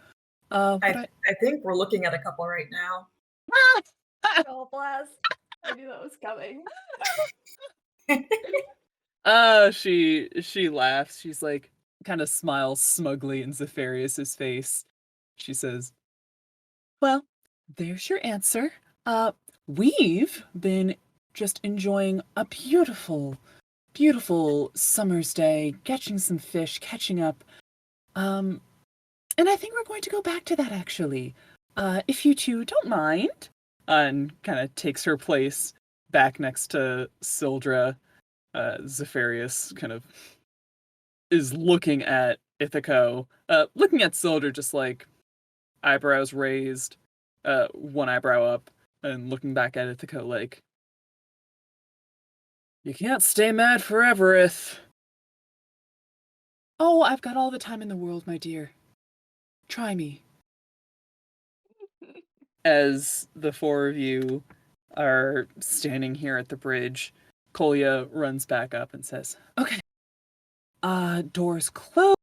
I think we're looking at a couple right now. Oh, blast. I knew that was coming. She laughs. She's like, kind of smiles smugly in Zephyrius's face. She says, "Well, there's your answer. We've been just enjoying a beautiful summer's day, catching some fish, catching up. And I think we're going to go back to that, actually. If you two don't mind." And kind of takes her place back next to Sildra. Zephyrius kind of is looking at Ithaco, looking at Sildra just like eyebrows raised, one eyebrow up, and looking back at Ithaco like, "You can't stay mad forever, "Oh, I've got all the time in the world, my dear. Try me." As the four of you are standing here at the bridge, Kolya runs back up and says, "Okay. Doors closed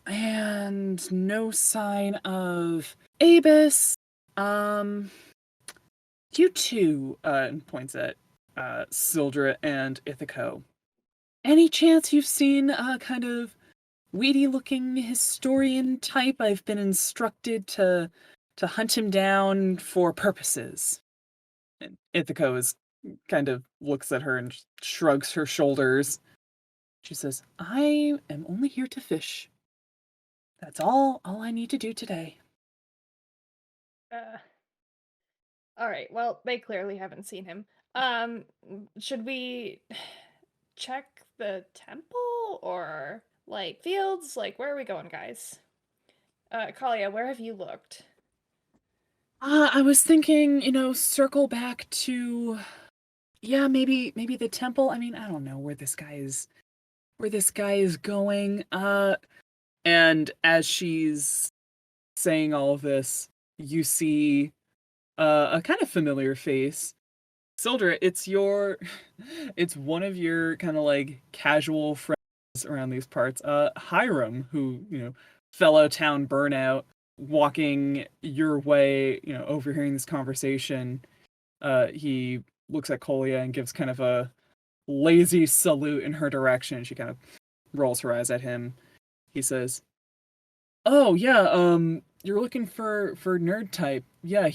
and no sign of Aebis. You two," and points at Sildra and Ithaco. "Any chance you've seen a kind of weedy-looking historian type? I've been instructed to hunt him down for purposes." And Ithaco is kind of looks at her and shrugs her shoulders. She says, "I am only here to fish. That's all I need to do today." All right. Well, they clearly haven't seen him. Should we check the temple or like fields? Like, where are we going, guys? Kalia, where have you looked? I was thinking, circle back to, maybe the temple. I mean, I don't know where this guy is going. And as she's saying all of this, you see a kind of familiar face. Sildra, it's one of your kind of like casual friends around these parts, Hiram, who, fellow town burnout walking your way, overhearing this conversation, he looks at Kolia and gives kind of a lazy salute in her direction. She kind of rolls her eyes at him. He says, "Oh yeah, you're looking for nerd type. Yeah,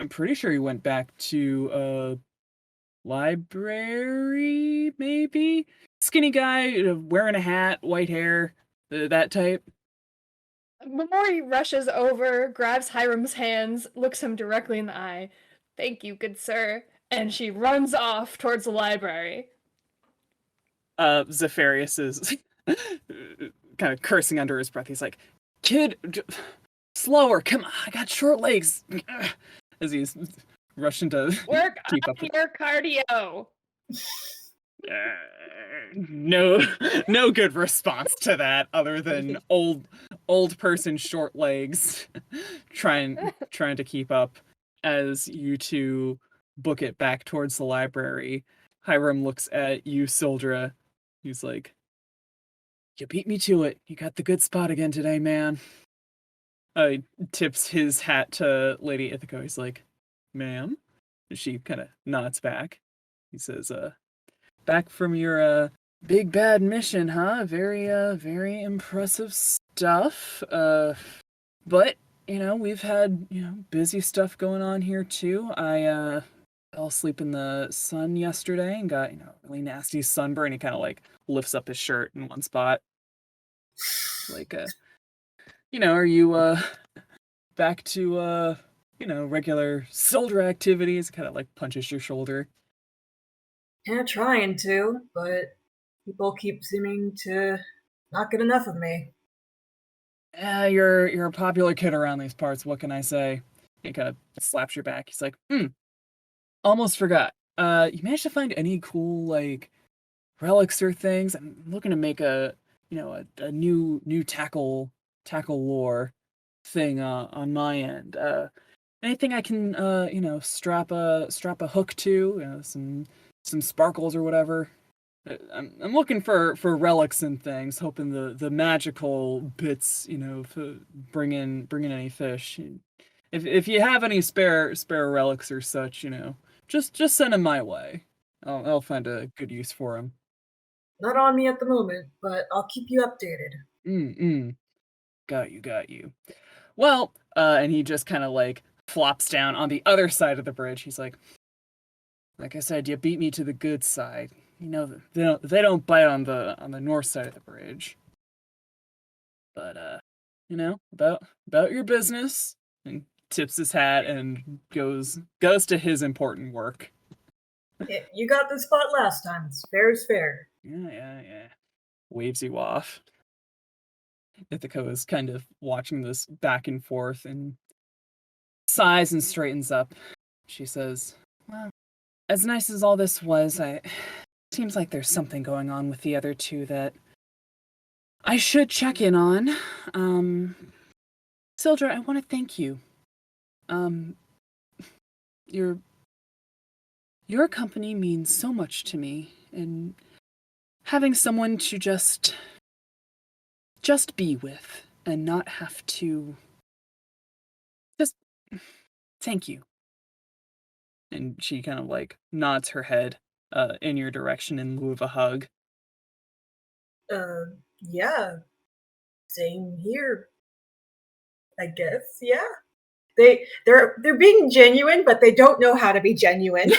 I'm pretty sure he went back to library, maybe? Skinny guy, wearing a hat, white hair, that type." Momori rushes over, grabs Hiram's hands, looks him directly in the eye. "Thank you, good sir." And she runs off towards the library. Zephyrius is kind of cursing under his breath. He's like, "Kid, slower, come on, I got short legs." As he's rushing to Work keep on up with your cardio. no good response to that other than old person short legs trying to keep up as you two book it back towards the library. Hiram looks at you, Sildra. He's like, "You beat me to it. You got the good spot again today, man." Tips his hat to Lady Ithaca. He's like, "Ma'am?" She kind of nods back. He says, "Back from your big bad mission, huh? Very impressive stuff. But we've had busy stuff going on here too. I fell asleep in the sun yesterday and got really nasty sunburn." He kind of like lifts up his shirt in one spot. Like, are you back to regular soldier activities? Kind of like punches your shoulder. Yeah, trying to, but people keep seeming to not get enough of me. Yeah, you're a popular kid around these parts. What can I say? He kind of slaps your back. He's like, almost forgot. You managed to find any cool like relics or things? I'm looking to make a new tackle lore thing on my end. Anything I can strap a hook to? Some sparkles or whatever. I'm looking for relics and things, hoping the magical bits, bring in any fish. If you have any spare relics or such, just send them my way. I'll find a good use for them. Not on me at the moment, but I'll keep you updated. Got you. Well, and he just kind of like flops down on the other side of the bridge. He's like I said, you beat me to the good side. They don't bite on the north side of the bridge. But about your business. And tips his hat and goes to his important work. You got the spot last time. Fair is fair. Yeah. Waves you off. Ithaca is kind of watching this back and forth and sighs and straightens up. She says, "Well, as nice as all this was, seems like there's something going on with the other two that I should check in on. Sildra, I want to thank you. Your company means so much to me, and having someone to just be with and not have to just thank you." And she kind of like nods her head in your direction in lieu of a hug. Yeah. Same here. I guess, yeah. They're being genuine, but they don't know how to be genuine.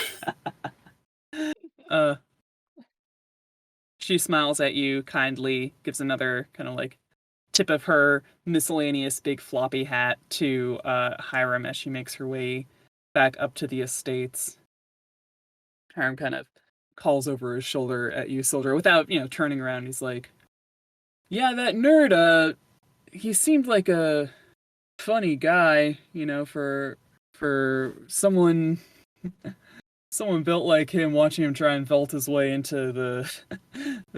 She smiles at you kindly, gives another kind of like tip of her miscellaneous big floppy hat to Hiram as she makes her way back up to the estates. Hiram kind of calls over his shoulder at you, Soldier, without, turning around. He's like, "Yeah, that nerd, he seemed like a funny guy, for someone built like him, watching him try and vault his way into the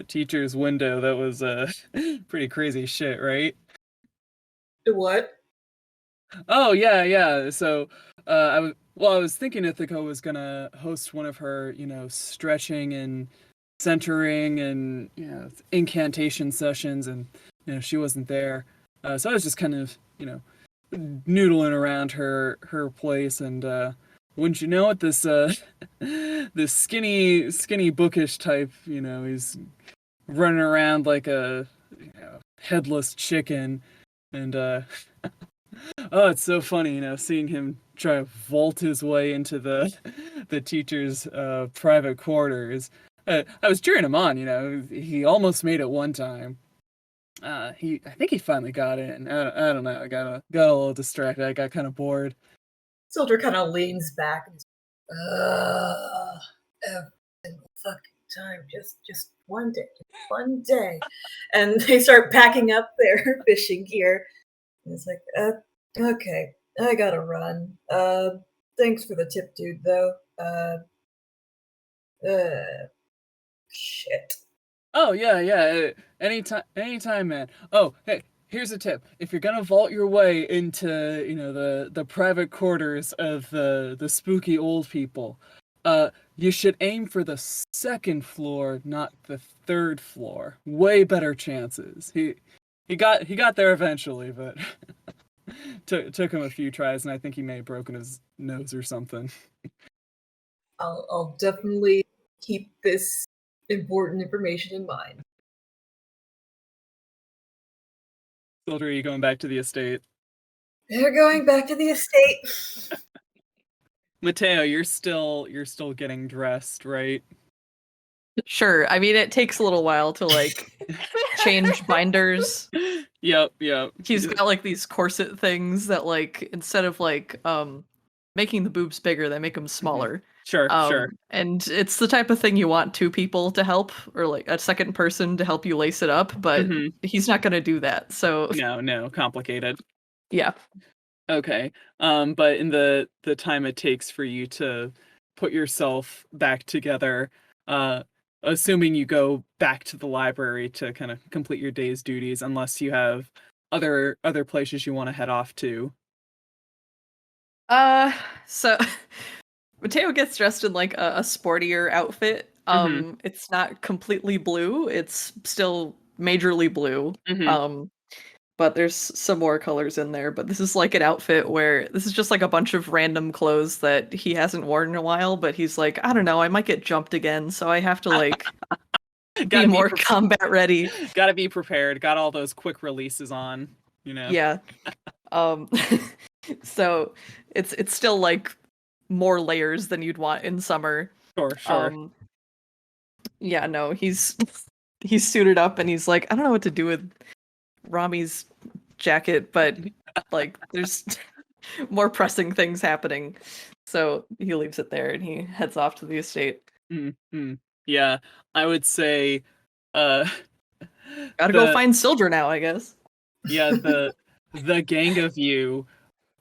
teacher's window. That was pretty crazy shit, right?" What? Oh, yeah. So, I was thinking Ithaca was gonna host one of her, stretching and centering and, incantation sessions, and, she wasn't there. So I was just kind of, noodling around her place, and wouldn't you know it, this this skinny bookish type, he's running around like a headless chicken, and oh, it's so funny, seeing him try to vault his way into the teacher's private quarters. I was cheering him on, he almost made it one time. I think he finally got in. I don't know. I got a little distracted. I got kind of bored. Soldier kind of leans back and every single fucking time, just one day, and they start packing up their fishing gear. And it's like, okay, I gotta run. Thanks for the tip, dude. Though, shit. Oh yeah. Anytime, man. Oh, hey, here's a tip. If you're gonna vault your way into, the private quarters of the spooky old people, you should aim for the second floor, not the third floor. Way better chances. He got there eventually, but took him a few tries, and I think he may have broken his nose or something. I'll definitely keep this important information in mind. Soldier, are you going back to the estate? They're going back to the estate. Mateo, you're still getting dressed, right? Sure. I mean, it takes a little while to like change binders. Yep. He's got like these corset things that like instead of like making the boobs bigger, they make them smaller. Sure. And it's the type of thing you want two people to help, or like a second person to help you lace it up, but he's not going to do that. So no, complicated. Yeah. Okay. But in the time it takes for you to put yourself back together, assuming you go back to the library to kind of complete your day's duties, unless you have other places you want to head off to. So Mateo gets dressed in like a sportier outfit. It's not completely blue. It's still majorly blue. But there's some more colors in there. But this is like an outfit where this is just like a bunch of random clothes that he hasn't worn in a while, but he's like, I don't know, I might get jumped again, so I have to like be more combat ready. Gotta be prepared. Got all those quick releases on, Yeah. So it's still like more layers than you'd want in summer. Sure. Yeah, no, he's suited up and he's like, I don't know what to do with Rami's jacket, but like there's more pressing things happening. So he leaves it there and he heads off to the estate. Yeah, I would say gotta go find Sildra now, I guess. Yeah, the gang of you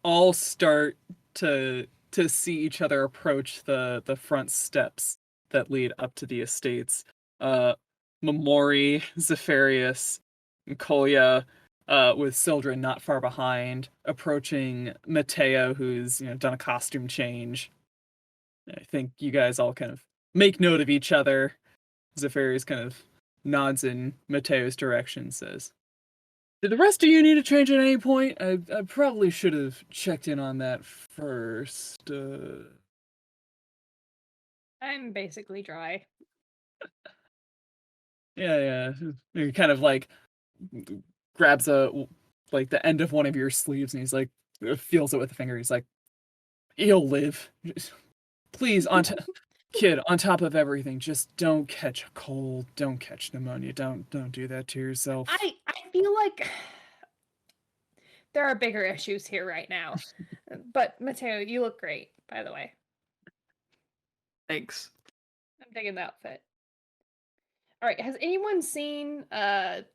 all start to see each other approach the front steps that lead up to the estates. Momori, Zephyrius, and Kolya, with Sildra not far behind, approaching Mateo, who's done a costume change. I think you guys all kind of make note of each other. Zephyrius kind of nods in Mateo's direction, says, "Did the rest of you need to change at any point? I probably should have checked in on that first." I'm basically dry. Yeah. He kind of like grabs the end of one of your sleeves, and he's like, feels it with a finger. He's like, "You'll live. Please, kid, on top of everything, just don't catch a cold. Don't catch pneumonia. Don't do that to yourself." I feel like there are bigger issues here right now. But Mateo, you look great, by the way. Thanks. I'm digging the outfit. All right, has anyone seen the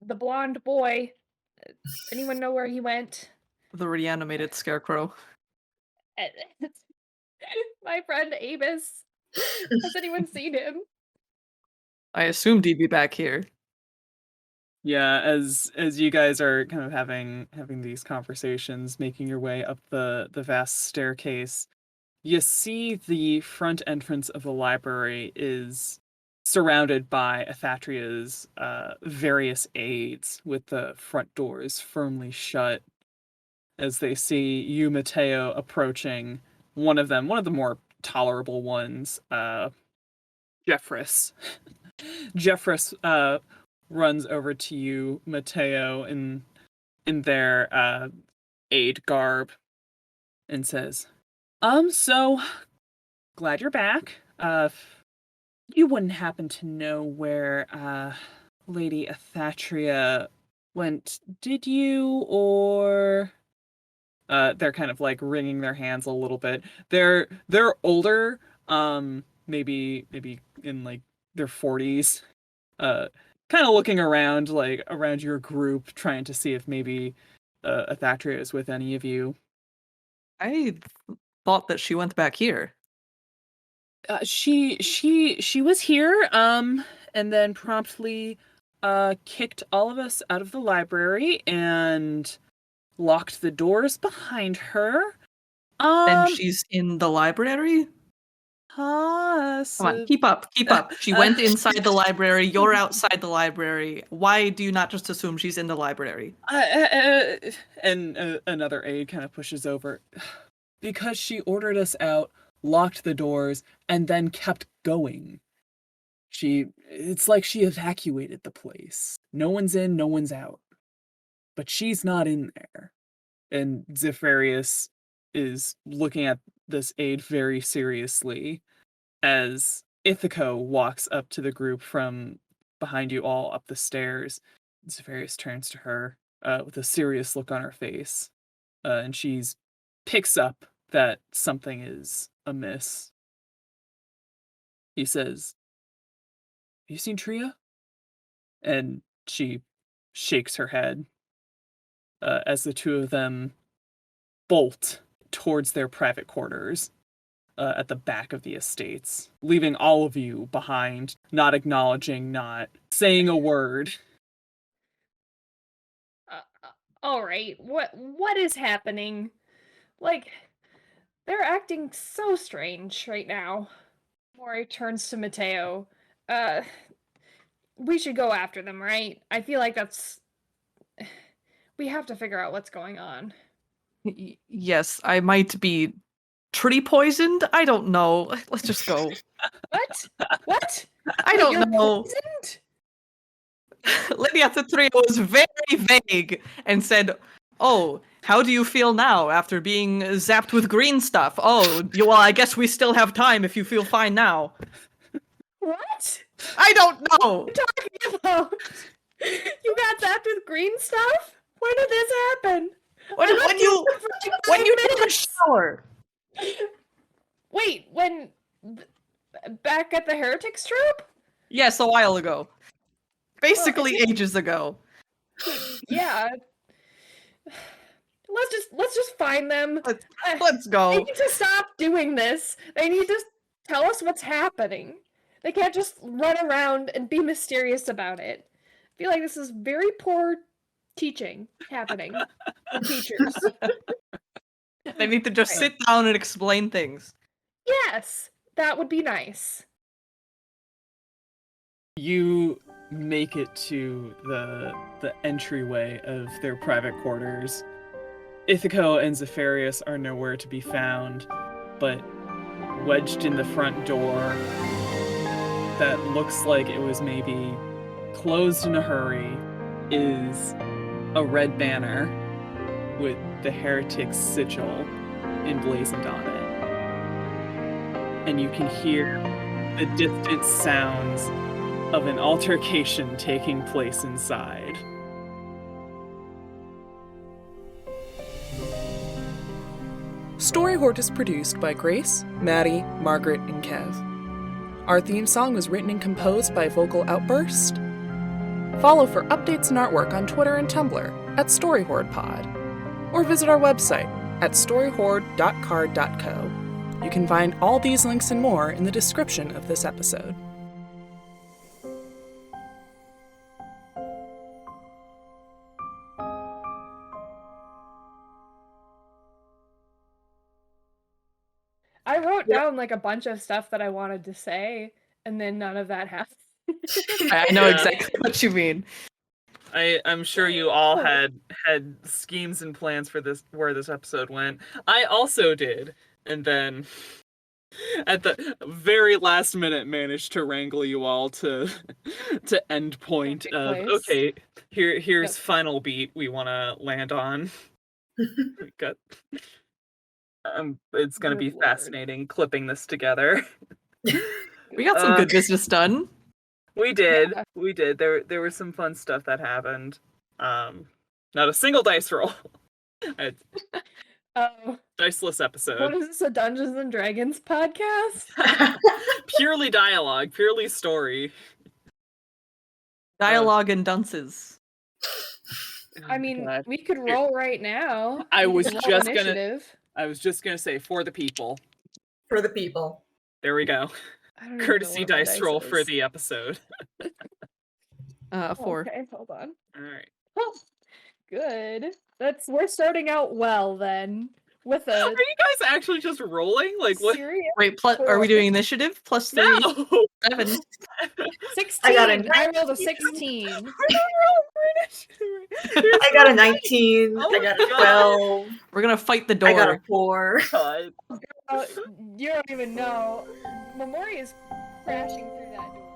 blonde boy? Anyone know where he went? The reanimated scarecrow. My friend Aebis. Has anyone seen him? I assumed he'd be back here. Yeah, as you guys are kind of having these conversations, making your way up the vast staircase, you see the front entrance of the library is surrounded by Aethatria's various aides, with the front doors firmly shut, as they see you, Matteo, approaching. One of the more tolerable ones, Jeffress. Jeffress runs over to you, Matteo, in their aide garb, and says, so glad you're back. You wouldn't happen to know where Lady Aethatria went, did you? Or they're kind of like wringing their hands a little bit. They're older, maybe in like their 40s. Kind of looking around, like around your group, trying to see if maybe Aethatria is with any of you. I thought that she went back here. She was here, and then promptly kicked all of us out of the library and locked the doors behind her. And she's in the library? Come on, keep up. She went inside the library, you're outside the library. Why do you not just assume she's in the library? And another aide kind of pushes over. Because she ordered us out, locked the doors, and then kept going. It's like she evacuated the place. No one's in, no one's out. But she's not in there. And Zephyrius is looking at this aide very seriously as Ithaco walks up to the group from behind you all up the stairs. Zephyrius turns to her with a serious look on her face. And she's picks up that something is amiss. He says, "Have you seen Tria?" And she shakes her head as the two of them bolt towards their private quarters at the back of the estates, leaving all of you behind, not acknowledging, not saying a word. All right, what is happening? Like, they're acting so strange right now. Momori turns to Matteo. We should go after them, right? I feel like we have to figure out what's going on. Yes, I might be tree poisoned? I don't know. Let's just go. What? What? I don't You're know. poisoned? Lady Aethatria was very vague and said, "Oh, how do you feel now after being zapped with green stuff? Oh, well, I guess we still have time if you feel fine now." What? I don't know. What are you talking about? You got zapped with green stuff? When did this happen? When you took a shower. Wait, back at the Heretics troop? Yes, a while ago. Basically ages ago. Yeah. Let's just find them. Let's go. They need to stop doing this. They need to tell us what's happening. They can't just run around and be mysterious about it. I feel like this is very poor teaching happening from teachers. They need to just sit down and explain things. Yes, that would be nice. You make it to the entryway of their private quarters. Ithaco and Zephyrius are nowhere to be found, but wedged in the front door that looks like it was maybe closed in a hurry is a red banner with the Heretic's sigil emblazoned on it. And you can hear the distant sounds of an altercation taking place inside. Story Hoard is produced by Grace, Maddie, Margaret, and Kev. Our theme song was written and composed by Vocal Outburst. Follow for updates and artwork on Twitter and Tumblr at StoryHoardPod, or visit our website at storyhoard.card.co. You can find all these links and more in the description of this episode. I wrote down like a bunch of stuff that I wanted to say, and then none of that happened. I know Yeah. exactly what you mean. I'm sure you all had schemes and plans for this where this episode went. I also did, and then at the very last minute managed to wrangle you all to end point Perfect of place. okay, here's Yep. final beat we want to land on. We got it's gonna Good be lord. fascinating clipping this together. We got some good business done. We did. Yeah. We did. There was some fun stuff that happened. Not a single dice roll. It's diceless What episode. is this, a Dungeons and Dragons podcast? Purely dialogue, purely story. Dialogue and dunces. I mean, God. we could roll right now. I We was could roll just gonna- initiative. I was just gonna say for the people. For the people. There we go. I don't even know Courtesy what my dice roll is. for the episode. 4. Okay, hold on. All right. Oh, good. We're starting out well then. With Are a you guys actually just rolling? Like what? serious Wait, are we doing initiative? Plus 3? No. 7. 16. I got a I rolled a 16. We're not rolling for initiative. I got a 19. Oh I got a my God. 12. We're gonna fight the door. I got a 4. God. You don't even know. Momori is crashing through that door.